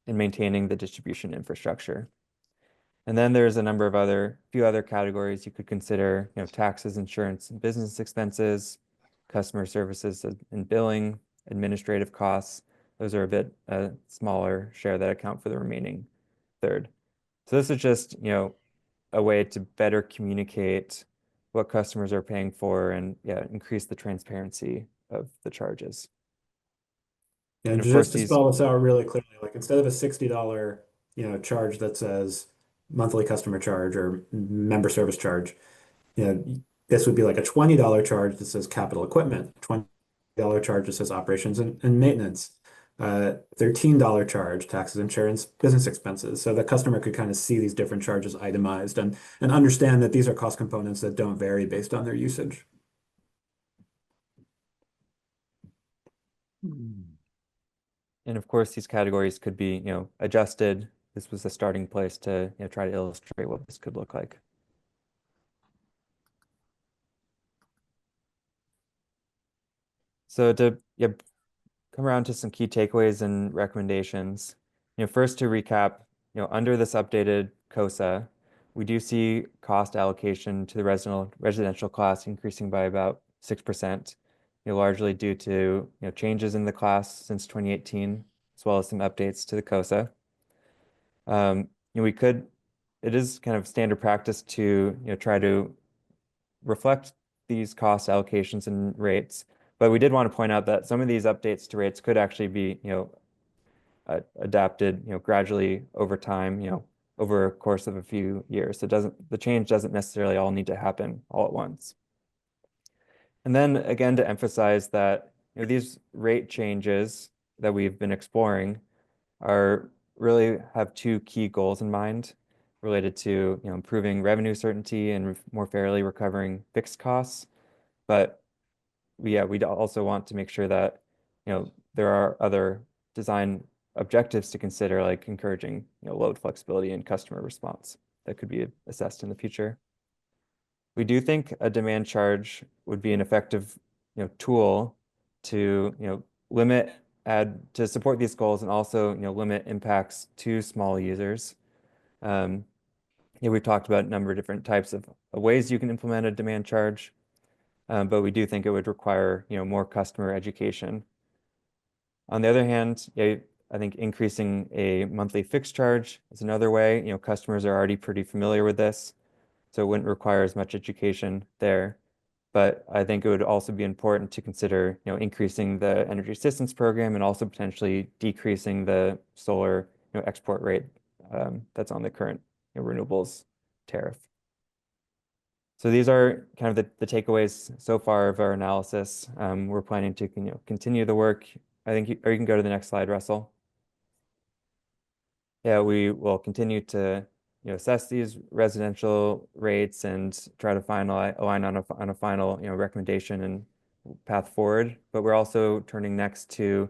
Speaker 14: and maintaining the distribution infrastructure. And then there's a number of few other categories you could consider, taxes, insurance, and business expenses, customer services and billing, administrative costs. Those are a bit smaller share that account for the remaining third. So this is just, a way to better communicate what customers are paying for and increase the transparency of the charges.
Speaker 11: Yeah,
Speaker 14: And of
Speaker 11: just
Speaker 14: course,
Speaker 11: to
Speaker 14: these
Speaker 11: spell this out really clearly, like instead of a $60, charge that says monthly customer charge or member service charge, this would be like a $20 charge that says capital equipment, $20 charge that says operations and maintenance, $13 charge, taxes, insurance, business expenses. So the customer could kind of see these different charges itemized and understand that these are cost components that don't vary based on their usage.
Speaker 14: And of course, these categories could be, adjusted. This was a starting place to, try to illustrate what this could look like. So to come around to some key takeaways and recommendations, first to recap, under this updated COSA, we do see cost allocation to the residential class increasing by about 6%, largely due to changes in the class since 2018, as well as some updates to the COSA. It is kind of standard practice to try to reflect these cost allocations and rates, but we did want to point out that some of these updates to rates could actually be adapted gradually over time, over a course of a few years. The change doesn't necessarily all need to happen all at once. And then again, to emphasize that these rate changes that we've been exploring really have two key goals in mind related to improving revenue certainty and more fairly recovering fixed costs. But we also want to make sure that there are other design objectives to consider, like encouraging load flexibility and customer response that could be assessed in the future. We do think a demand charge would be an effective tool to to support these goals and also limit impacts to small users. We've talked about a number of different types of ways you can implement a demand charge, but we do think it would require more customer education. On the other hand, I think increasing a monthly fixed charge is another way. Customers are already pretty familiar with this, so it wouldn't require as much education there. But I think it would also be important to consider, increasing the energy assistance program and also potentially decreasing the solar, export rate that's on the current renewables tariff. So these are kind of the takeaways so far of our analysis. We're planning to continue the work. I think or you can go to the next slide, Russell. Yeah, we will continue to assess these residential rates and try to align on a final recommendation and path forward. But we're also turning next to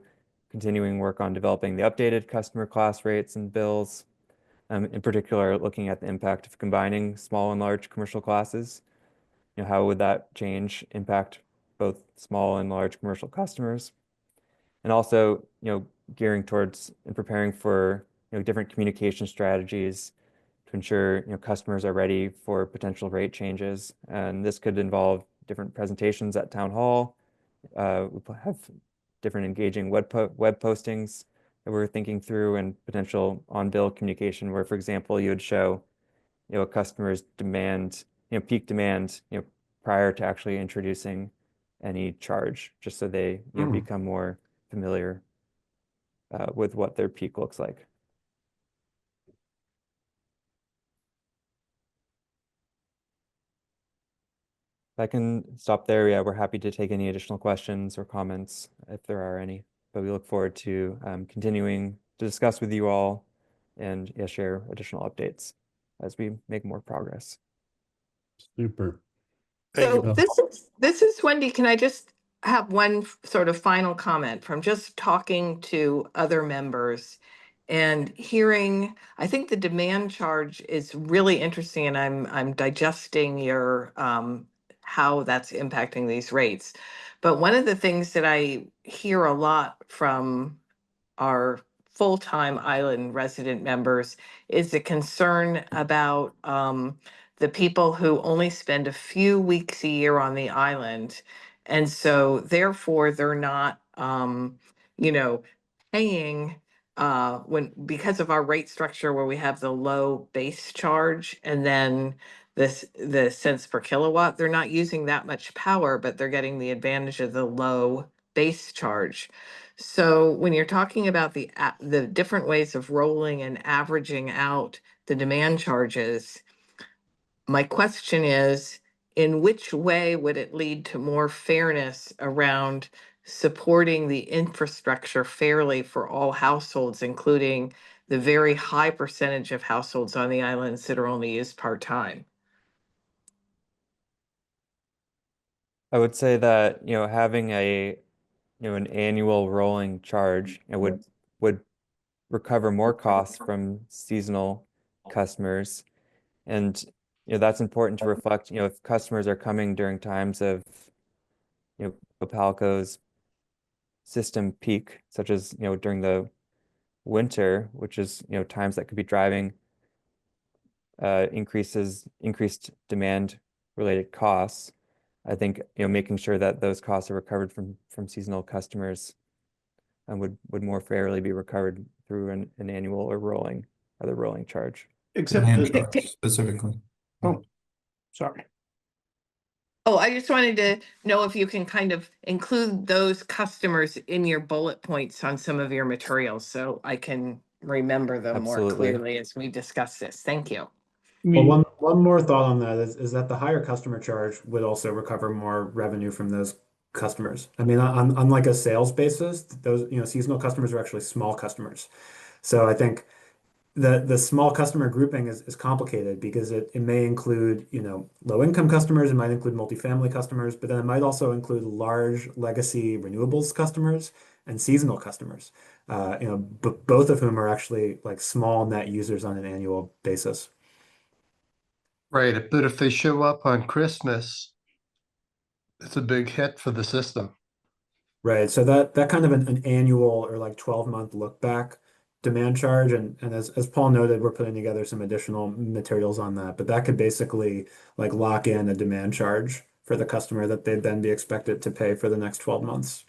Speaker 14: continuing work on developing the updated customer class rates and bills. In particular, looking at the impact of combining small and large commercial classes. How would that change impact both small and large commercial customers? And also, gearing towards and preparing for different communication strategies to ensure customers are ready for potential rate changes. And this could involve different presentations at town hall. We have different engaging web postings that we're thinking through, and potential on-bill communication where, for example, you would show a customer's demand, peak demand, prior to actually introducing any charge, just so they become more familiar with what their peak looks like. I can stop there. Yeah, we're happy to take any additional questions or comments if there are any. But we look forward to continuing to discuss with you all and share additional updates as we make more progress.
Speaker 3: Super.
Speaker 16: So this is Wendy. Can I just have one sort of final comment from just talking to other members and hearing? I think the demand charge is really interesting, and I'm digesting your how that's impacting these rates. But one of the things that I hear a lot from our full-time island resident members is a concern about the people who only spend a few weeks a year on the island. And so therefore, they're not, you know, paying because of our rate structure where we have the low base charge and then the cents per kilowatt, they're not using that much power, but they're getting the advantage of the low base charge. So when you're talking about the different ways of rolling and averaging out the demand charges, my question is, in which way would it lead to more fairness around supporting the infrastructure fairly for all households, including the very high percentage of households on the islands that are only used part-time?
Speaker 14: I would say that, having an annual rolling charge, it would recover more costs from seasonal customers. And, that's important to reflect, if customers are coming during times of, Copalco's system peak, such as, during the winter, which is, times that could be driving increased demand related costs. I think, making sure that those costs are recovered from seasonal customers and would more fairly be recovered through an annual or the rolling charge.
Speaker 4: Except
Speaker 12: Demand
Speaker 4: the-
Speaker 12: charge specifically.
Speaker 4: Oh, sorry.
Speaker 16: Oh, I just wanted to know if you can kind of include those customers in your bullet points on some of your materials so I can remember them more
Speaker 14: Absolutely.
Speaker 16: clearly as we discuss this. Thank you.
Speaker 11: Well, one more thought on that is that the higher customer charge would also recover more revenue from those customers. I mean, on like a sales basis, those, seasonal customers are actually small customers. So I think the small customer grouping is complicated because it may include, low income customers, it might include multifamily customers, but then it might also include large legacy renewables customers and seasonal customers, both of whom are actually like small net users on an annual basis.
Speaker 15: Right, but if they show up on Christmas, it's a big hit for the system.
Speaker 11: Right. So that kind of an annual or like 12-month look back demand charge. And as Paul noted, we're putting together some additional materials on that. But that could basically like lock in a demand charge for the customer that they'd then be expected to pay for the next 12 months.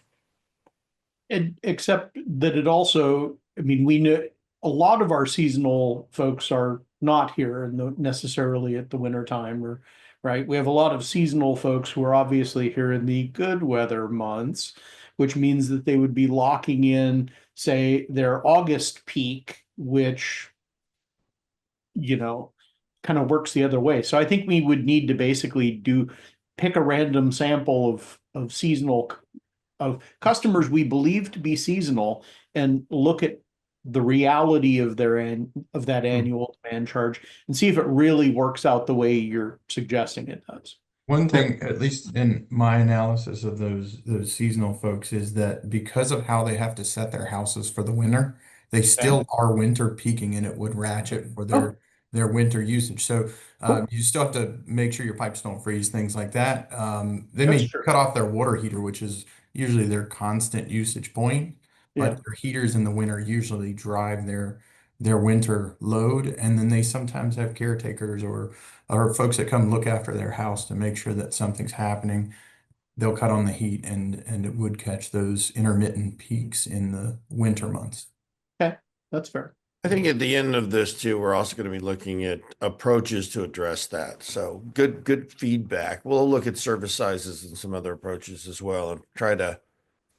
Speaker 4: Except that it also, I mean, we know a lot of our seasonal folks are not here necessarily at the winter time, right? We have a lot of seasonal folks who are obviously here in the good weather months, which means that they would be locking in, say, their August peak, which, kind of works the other way. So I think we would need to basically pick a random sample of seasonal of customers we believe to be seasonal and look at the reality of that annual demand charge and see if it really works out the way you're suggesting it does.
Speaker 12: One thing, at least in my analysis of those seasonal folks, is that because of how they have to set their houses for the winter, they still are winter peaking, and it would ratchet for their winter usage. So you still have to make sure your pipes don't freeze, things like that. They may cut off their water heater, which is usually their constant usage point, but their heaters in the winter usually drive their winter load, and then they sometimes have caretakers or folks that come look after their house to make sure that something's happening. They'll cut on the heat, and it would catch those intermittent peaks in the winter months.
Speaker 4: Okay, that's fair.
Speaker 5: I think at the end of this too, we're also going to be looking at approaches to address that. So good feedback. We'll look at service sizes and some other approaches as well and try to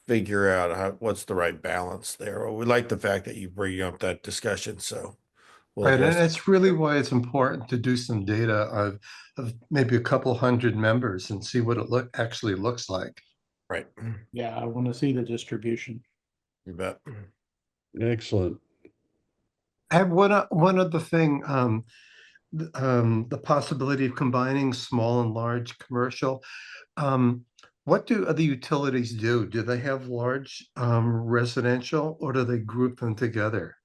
Speaker 5: figure out what's the right balance there. We like the fact that you bring up that discussion. So
Speaker 15: right, and that's really why it's important to do some data of maybe a couple hundred members and see what it actually looks like.
Speaker 5: Right.
Speaker 4: Yeah, I want to see the distribution.
Speaker 5: You bet.
Speaker 3: Excellent.
Speaker 15: I have one other thing, the possibility of combining small and large commercial. What do other utilities do? Do they have large residential, or do they group them together?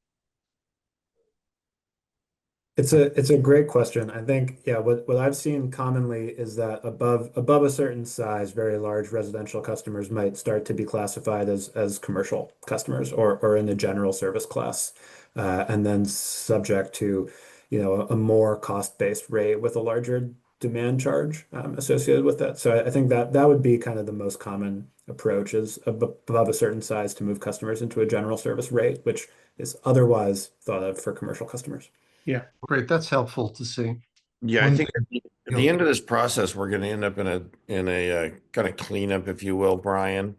Speaker 11: It's a great question. I think, yeah, what I've seen commonly is that above a certain size, very large residential customers might start to be classified as commercial customers or in the general service class, and then subject to, a more cost-based rate with a larger demand charge associated with that. So I think that would be kind of the most common approach is above a certain size to move customers into a general service rate, which is otherwise thought of for commercial customers.
Speaker 4: Yeah.
Speaker 15: Great, that's helpful to see.
Speaker 5: Yeah, I
Speaker 15: One
Speaker 5: think at the end of this process, we're going to end up in a kind of cleanup, if you will, Brian.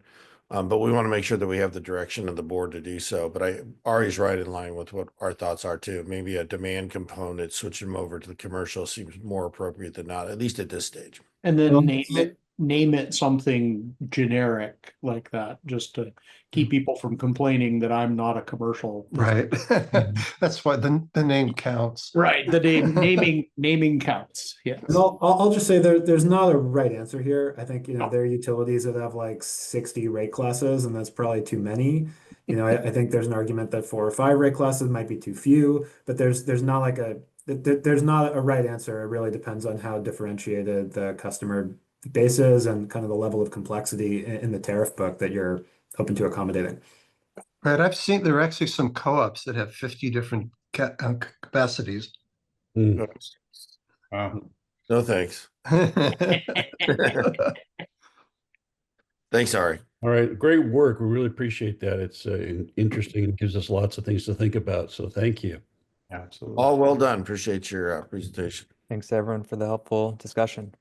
Speaker 5: But we want to make sure that we have the direction of the board to do so. But Ari's right in line with what our thoughts are too. Maybe a demand component, switching them over to the commercial seems more appropriate than not, at least at this stage.
Speaker 4: And then
Speaker 15: Well,
Speaker 4: name it something generic like that, just to keep people from complaining that I'm not a commercial.
Speaker 15: Right. That's why the name counts.
Speaker 4: Right, the naming counts, yes.
Speaker 11: And I'll just say there's not a right answer here. I think, there are utilities that have like 60 rate classes, and that's probably too many. I think there's an argument that 4 or 5 rate classes might be too few, but there's not there's not a right answer. It really depends on how differentiated the customer base is and kind of the level of complexity in the tariff book that you're open to accommodating.
Speaker 15: Right, I've seen there are actually some co-ops that have 50 different capacities.
Speaker 9: Wow.
Speaker 5: No, thanks. Thanks, Ari.
Speaker 3: All right, great work. We really appreciate that. It's interesting and gives us lots of things to think about. So thank you.
Speaker 9: Absolutely.
Speaker 5: All well done. Appreciate your presentation.
Speaker 14: Thanks everyone for the helpful discussion.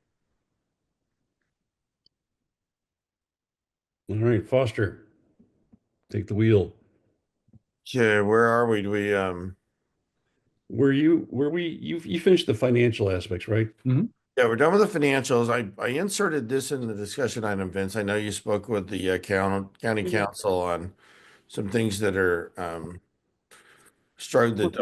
Speaker 3: All right, Foster, take the wheel.
Speaker 5: Yeah, where are we? Do we
Speaker 3: You finished the financial aspects, right?
Speaker 5: Yeah, we're done with the financials. I inserted this in the discussion item, Vince. I know you spoke with the county council on some things that are that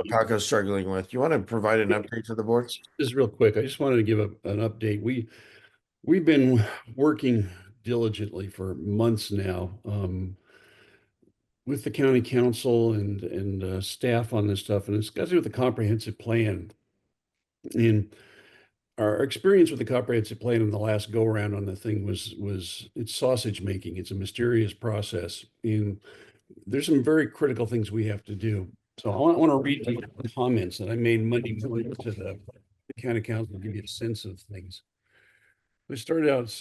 Speaker 5: Paco's struggling with. You want to provide an update to the board?
Speaker 3: Just real quick, I just wanted to give an update. We've been working diligently for months now with the county council and staff on this stuff, and it's got to do with the comprehensive plan. And our experience with the comprehensive plan in the last go around on the thing was it's sausage making. It's a mysterious process, and there's some very critical things we have to do. So I want to read the comments that I made Monday morning to the county council to give you a sense of things. We started out,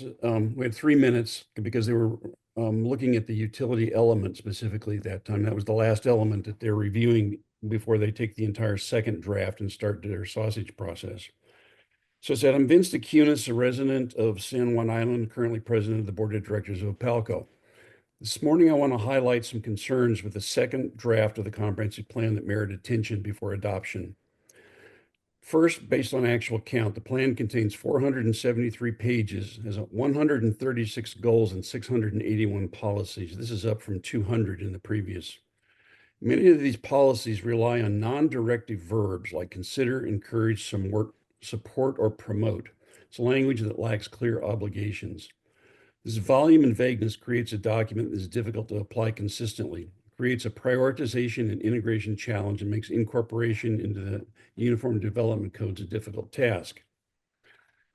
Speaker 3: we had 3 minutes because they were looking at the utility element specifically that time. That was the last element that they're reviewing before they take the entire second draft and start their sausage process. So it said, I'm Vince DeCunis, a resident of San Juan Island, currently president of the board of directors of Opalco. This morning, I want to highlight some concerns with the second draft of the comprehensive plan that merit attention before adoption. First, based on actual count, the plan contains 473 pages, has 136 goals and 681 policies. This is up from 200 in the previous. Many of these policies rely on non-directive verbs like consider, encourage, support, or promote. It's language that lacks clear obligations. This volume and vagueness creates a document that is difficult to apply consistently, creates a prioritization and integration challenge, and makes incorporation into the Uniform Development Codes a difficult task.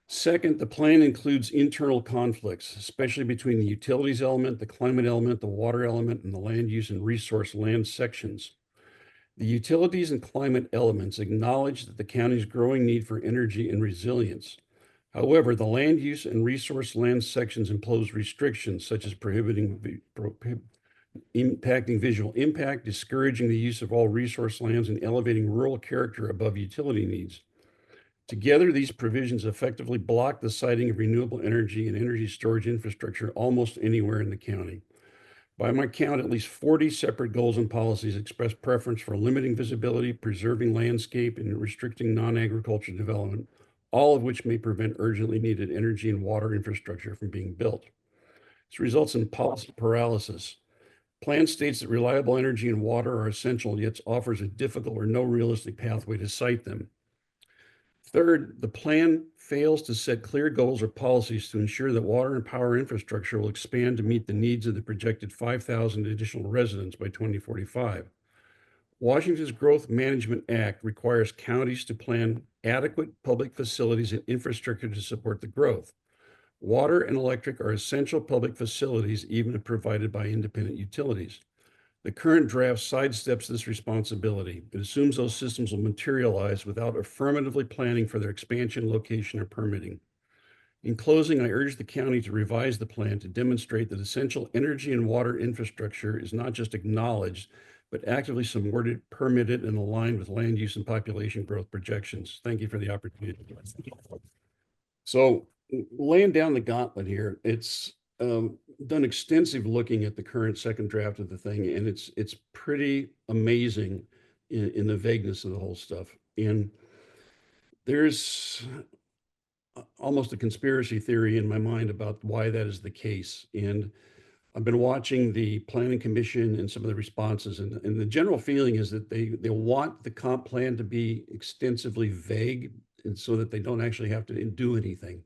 Speaker 3: Second, the plan includes internal conflicts, especially between the utilities element, the climate element, the water element, and the land use and resource land sections. The utilities and climate elements acknowledge that the county's growing need for energy and resilience. However, the land use and resource land sections impose restrictions such as impacting visual impact, discouraging the use of all resource lands, and elevating rural character above utility needs. Together, these provisions effectively block the siting of renewable energy and energy storage infrastructure almost anywhere in the county. By my count, at least 40 separate goals and policies express preference for limiting visibility, preserving landscape, and restricting non-agricultural development, all of which may prevent urgently needed energy and water infrastructure from being built. This results in policy paralysis. Plan states that reliable energy and water are essential, yet offers a difficult or no realistic pathway to site them. Third, the plan fails to set clear goals or policies to ensure that water and power infrastructure will expand to meet the needs of the projected 5,000 additional residents by 2045. Washington's Growth Management Act requires counties to plan adequate public facilities and infrastructure to support the growth. Water and electric are essential public facilities, even if provided by independent utilities. The current draft sidesteps this responsibility. It assumes those systems will materialize without affirmatively planning for their expansion, location, or permitting. In closing, I urge the county to revise the plan to demonstrate that essential energy and water infrastructure is not just acknowledged, but actively supported, permitted, and aligned with land use and population growth projections. Thank you for the opportunity. So laying down the gauntlet here, it's done extensive looking at the current second draft of the thing, and it's pretty amazing in the vagueness of the whole stuff. And there's almost a conspiracy theory in my mind about why that is the case. And I've been watching the Planning Commission and some of the responses, and the general feeling is that they want the comp plan to be extensively vague, and so that they don't actually have to do anything.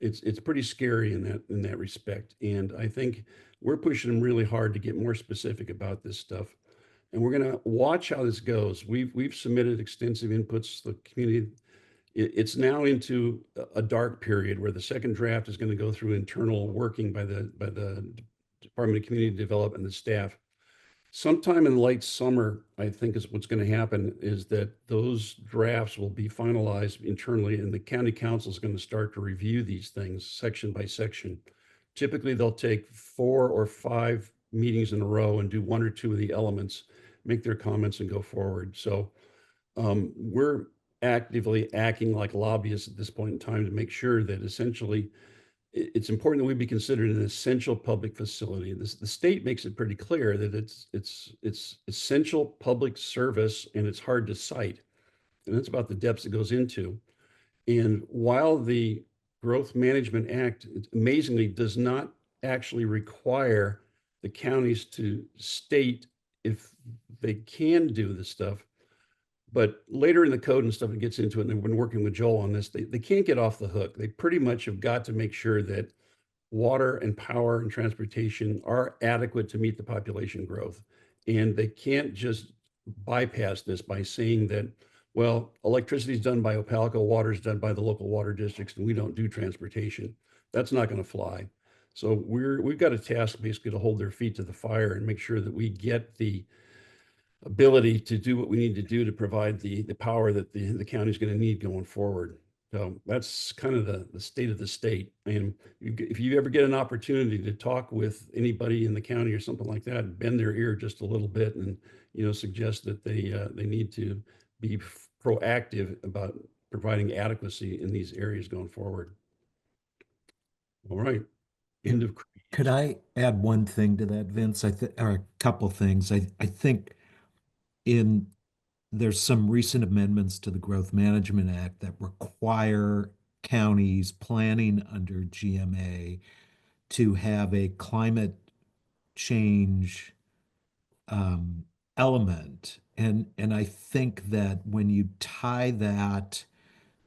Speaker 3: It's pretty scary in that respect. And I think we're pushing them really hard to get more specific about this stuff. And we're going to watch how this goes. We've submitted extensive inputs to the community. It's now into a dark period where the second draft is going to go through internal working by the Department of Community Development and the staff. Sometime in late summer, I think is what's going to happen, is that those drafts will be finalized internally, and the county council is going to start to review these things section by section. Typically, they'll take 4 or 5 meetings in a row and do 1 or 2 of the elements, make their comments, and go forward. So we're actively acting like lobbyists at this point in time to make sure that essentially it's important that we be considered an essential public facility. The state makes it pretty clear that it's essential public service, and it's hard to cite. And that's about the depths it goes into. And while the Growth Management Act amazingly does not actually require the counties to state if they can do this stuff, but later in the code and stuff, it gets into it, and they've been working with Joel on this, they can't get off the hook. They pretty much have got to make sure that water and power and transportation are adequate to meet the population growth. And they can't just bypass this by saying that, well, electricity is done by Opalco, water is done by the local water districts, and we don't do transportation. That's not going to fly. So we've got a task basically to hold their feet to the fire and make sure that we get the ability to do what we need to do to provide the power that the county is going to need going forward. So that's kind of the state of the state. And if you ever get an opportunity to talk with anybody in the county or something like that, bend their ear just a little bit and, suggest that they need to be proactive about providing adequacy in these areas going forward. All right. End of.
Speaker 7: Could I add one thing to that, Vince? Or a couple things. I think there's some recent amendments to the Growth Management Act that require counties planning under GMA to have a climate change element. And I think that when you tie that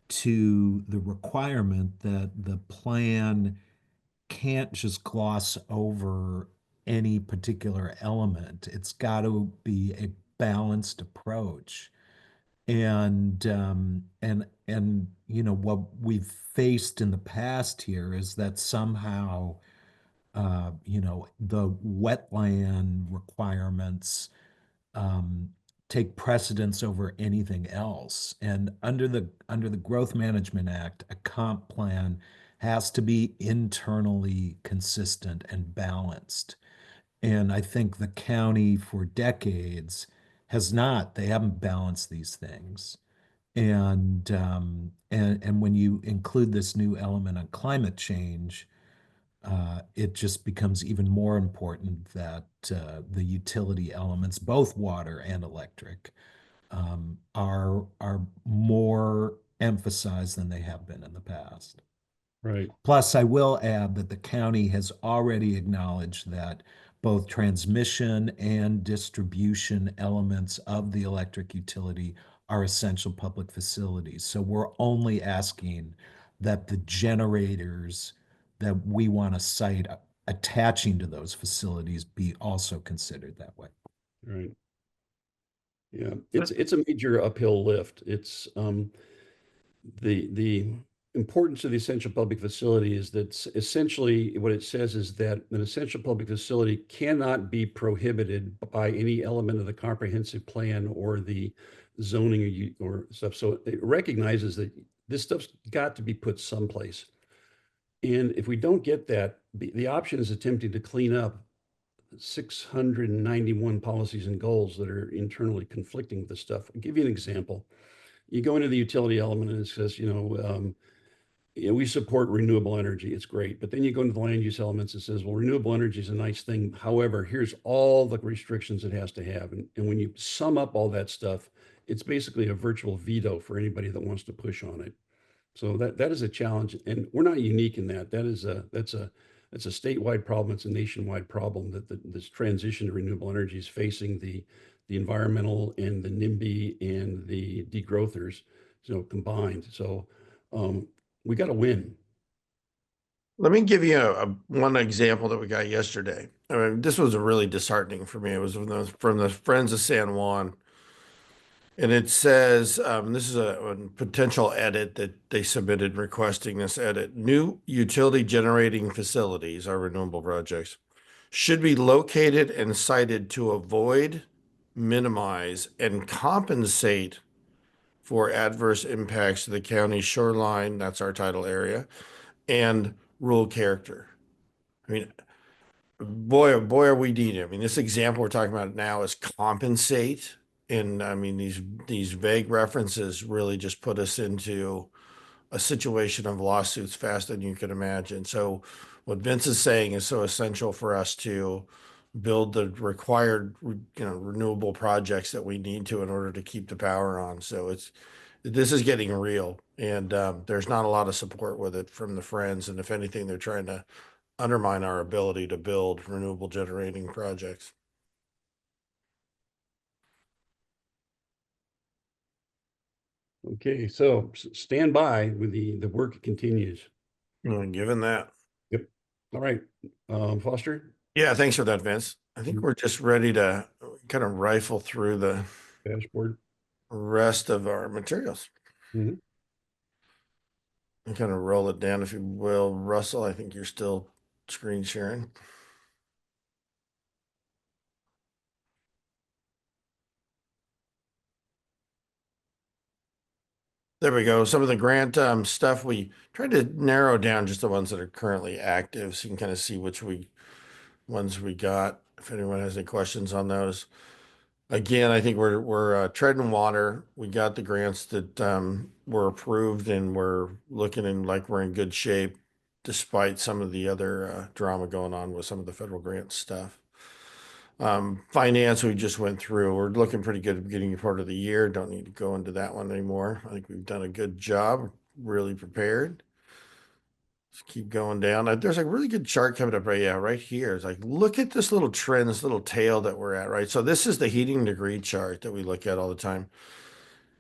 Speaker 7: to the requirement that the plan can't just gloss over any particular element, it's got to be a balanced approach. And what we've faced in the past here is that somehow the wetland requirements take precedence over anything else. And under the Growth Management Act, a comp plan has to be internally consistent and balanced. And I think the county for decades they haven't balanced these things. And when you include this new element on climate change, it just becomes even more important that the utility elements, both water and electric, are more emphasized than they have been in the past.
Speaker 3: Right.
Speaker 7: Plus, I will add that the county has already acknowledged that both transmission and distribution elements of the electric utility are essential public facilities. So we're only asking that the generators that we want to cite attaching to those facilities be also considered that way.
Speaker 3: Right. Yeah, it's a major uphill lift. It's the importance of the essential public facility is that essentially what it says is that an essential public facility cannot be prohibited by any element of the comprehensive plan or the zoning or stuff. So it recognizes that this stuff's got to be put someplace. And if we don't get that, the option is attempting to clean up 691 policies and goals that are internally conflicting with this stuff. I'll give you an example. You go into the utility element and it says, we support renewable energy. It's great. But then you go into the land use elements, it says, well, renewable energy is a nice thing. However, here's all the restrictions it has to have. And when you sum up all that stuff, it's basically a virtual veto for anybody that wants to push on it. So that is a challenge. And we're not unique in that. That's a statewide problem. It's a nationwide problem that this transition to renewable energy is facing the environmental and the NIMBY and the degrowthers, combined. So we got to win.
Speaker 5: Let me give you one example that we got yesterday. I mean, this was really disheartening for me. It was from the Friends of San Juan. And it says, this is a potential edit that they submitted requesting this edit. New utility generating facilities, our renewable projects, should be located and sited to avoid, minimize, and compensate for adverse impacts to the county shoreline, that's our tidal area, and rural character. I mean, boy, oh boy, are we needing. I mean, this example we're talking about now is compensate. And I mean, these vague references really just put us into a situation of lawsuits faster than you can imagine. So what Vince is saying is so essential for us to build the required, renewable projects that we need to in order to keep the power on. So this is getting real, and there's not a lot of support with it from the Friends. And if anything, they're trying to undermine our ability to build renewable generating projects.
Speaker 3: Okay, so stand by with the work continues.
Speaker 5: Given that.
Speaker 3: Yep. All right. Foster?
Speaker 5: Yeah, thanks for that, Vince. I think we're just ready to kind of rifle through the
Speaker 3: dashboard
Speaker 5: rest of our materials.
Speaker 3: Mm-hmm.
Speaker 5: And kind of roll it down, if you will. Russell, I think you're still screen sharing. There we go. Some of the grant stuff, we tried to narrow down just the ones that are currently active, so you can kind of see which ones we got. If anyone has any questions on those. Again, I think we're treading water. We got the grants that were approved, and we're looking like we're in good shape, despite some of the other drama going on with some of the federal grant stuff. Finance, we just went through. We're looking pretty good at the beginning part of the year. Don't need to go into that one anymore. I think we've done a good job, really prepared. Let's keep going down. There's a really good chart coming up right here. It's like, look at this little trend, this little tail that we're at, right? So this is the heating degree chart that we look at all the time.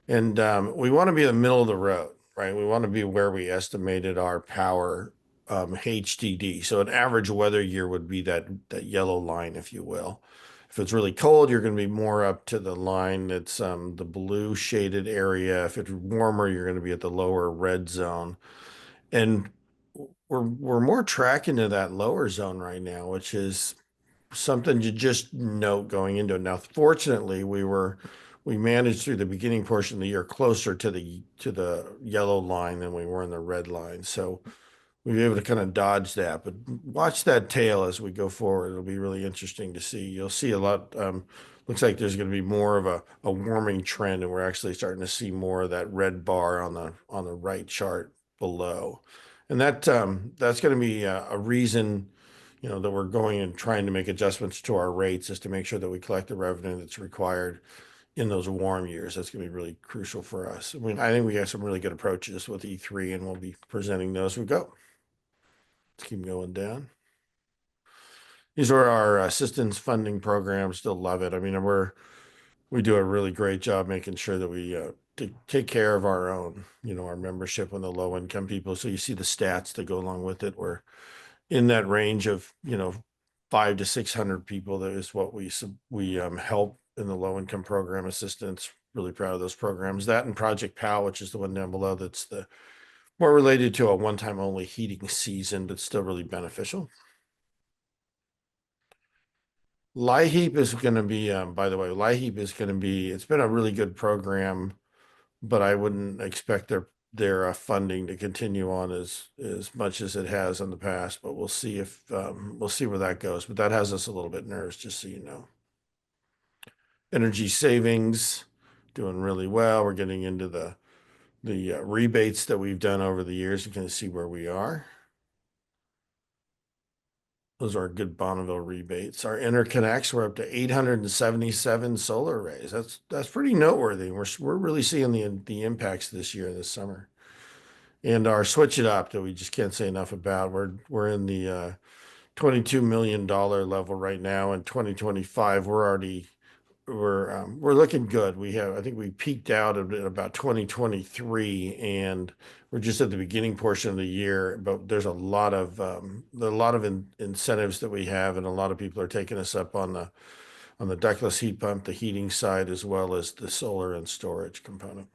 Speaker 5: And we want to be in the middle of the road, right? We want to be where we estimated our power HDD. So an average weather year would be that yellow line, if you will. If it's really cold, you're going to be more up to the line that's the blue shaded area. If it's warmer, you're going to be at the lower red zone. And we're more tracking to that lower zone right now, which is something to just note going into it. Now, fortunately, we managed through the beginning portion of the year closer to the yellow line than we were in the red line. So we were able to kind of dodge that, but watch that tail as we go forward. It'll be really interesting to see. You'll see a lot. Looks like there's going to be more of a warming trend, and we're actually starting to see more of that red bar on the right chart below. And that's going to be a reason, that we're going and trying to make adjustments to our rates, is to make sure that we collect the revenue that's required in those warm years. That's going to be really crucial for us. I mean, I think we got some really good approaches with E3, and we'll be presenting those as we go. Let's keep going down. These are our assistance funding programs. Still love it. I mean, we do a really great job making sure that we take care of our own, our membership and the low income people. So you see the stats that go along with it. We're in that range of 500 to 600 people. That is what we help in the low income program assistance. Really proud of those programs. That and Project PAL, which is the one down below, that's the more related to a one-time only heating season, but still really beneficial. LIHEAP is going to be, by the way, LIHEAP is going to be, it's been a really good program, but I wouldn't expect their funding to continue on as much as it has in the past, but we'll see if, we'll see where that goes. But that has us a little bit nervous, just so you know. Energy savings, doing really well. We're getting into the rebates that we've done over the years. You can see where we are. Those are good Bonneville rebates. Our interconnects, we're up to 877 solar arrays. That's pretty noteworthy. We're really seeing the impacts this year, this summer. And our Switch It Up that we just can't say enough about. We're in the $22 million level right now. In 2025, we're looking good. I think we peaked out at about 2023, and we're just at the beginning portion of the year. But there's a lot of incentives that we have, and a lot of people are taking us up on the ductless heat pump, the heating side, as well as the solar and storage component.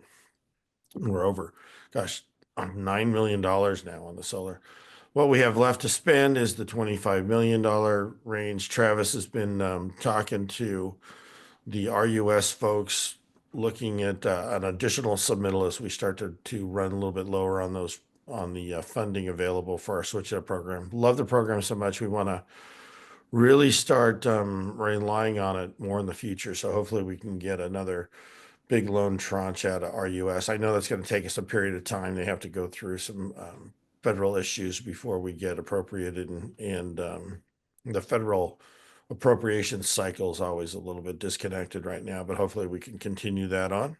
Speaker 5: We're over, gosh, $9 million now on the solar. What we have left to spend is the $25 million range. Travis has been talking to the RUS folks, looking at an additional submittal as we start to run a little bit lower on those, on the funding available for our Switch It Up program. Love the program so much. We want to really start relying on it more in the future. So hopefully we can get another big loan tranche out of RUS. I know that's going to take us a period of time. They have to go through some federal issues before we get appropriated, and the federal appropriation cycle is always a little bit disconnected right now, but hopefully we can continue that on.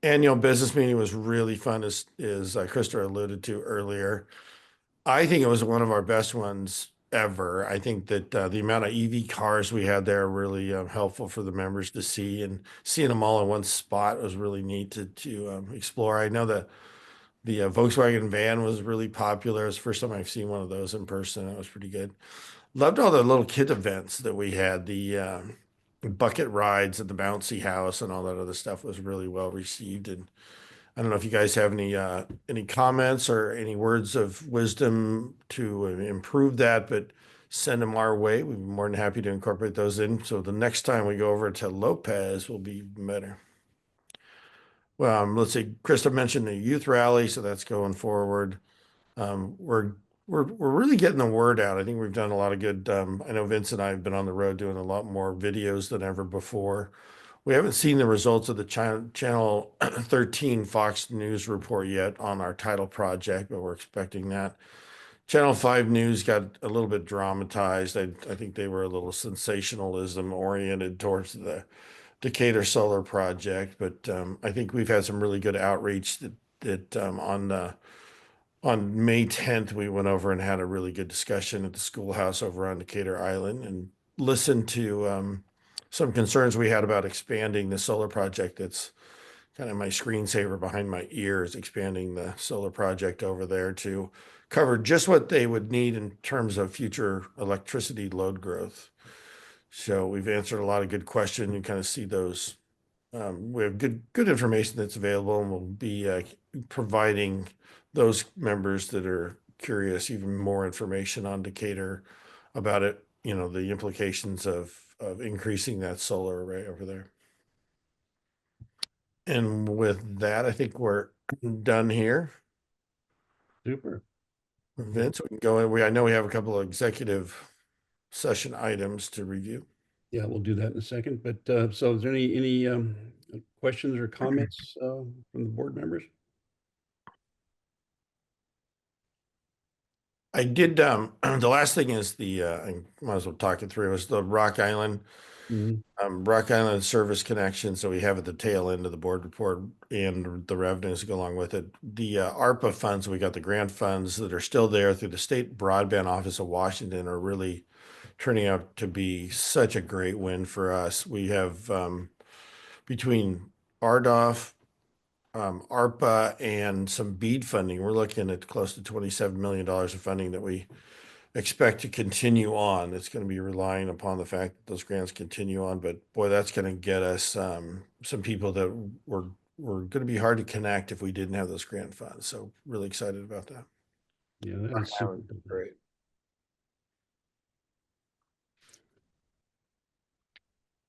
Speaker 5: Annual business meeting was really fun, as Krista alluded to earlier. I think it was one of our best ones ever. I think that the amount of EV cars we had there really helpful for the members to see, and seeing them all in one spot was really neat to explore. I know that the Volkswagen van was really popular. It's the first time I've seen one of those in person. That was pretty good. Loved all the little kid events that we had. The bucket rides at the bouncy house and all that other stuff was really well received. And I don't know if you guys have any comments or any words of wisdom to improve that, but send them our way. We'd be more than happy to incorporate those in. So the next time we go over to Lopez will be better. Well, let's see. Krista mentioned the youth rally, so that's going forward. We're really getting the word out. I think we've done a lot of good. I know Vince and I have been on the road doing a lot more videos than ever before. We haven't seen the results of the Channel 13 Fox News report yet on our title project, but we're expecting that. Channel 5 News got a little bit dramatized. I think they were a little sensationalism oriented towards the Decatur Solar Project, but I think we've had some really good outreach that on May 10th, we went over and had a really good discussion at the schoolhouse over on Decatur Island, and listened to some concerns we had about expanding the solar project. That's kind of my screensaver behind my ears, expanding the solar project over there to cover just what they would need in terms of future electricity load growth. So we've answered a lot of good questions. You kind of see those. We have good information that's available, and we'll be providing those members that are curious even more information on Decatur about it, you know, the implications of increasing that solar array over there. And with that, I think we're done here.
Speaker 3: Super.
Speaker 5: Vince, we can go in. I know we have a couple of executive session items to review.
Speaker 3: Yeah, we'll do that in a second. But so is there any questions or comments from the board members?
Speaker 5: I did, the last thing is I might as well talk it through, was the Rock Island. Rock Island service connection. So we have at the tail end of the board report and the revenues to go along with it. The ARPA funds, we got the grant funds that are still there through the State Broadband Office of Washington, are really turning out to be such a great win for us. We have between RDOF, ARPA, and some BEAD funding, we're looking at close to $27 million of funding that we expect to continue on. It's going to be relying upon the fact that those grants continue on. But boy, that's going to get us some people that were going to be hard to connect if we didn't have those grant funds. So really excited about that.
Speaker 3: Yeah, that is super cool.
Speaker 5: Great.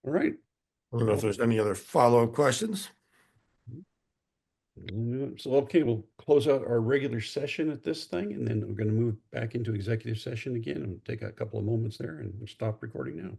Speaker 3: All right.
Speaker 5: I don't know if there's any other follow-up questions.
Speaker 3: So, okay, we'll close out our regular session at this thing, and then we're going to move back into executive session again and take a couple of moments there and stop recording now.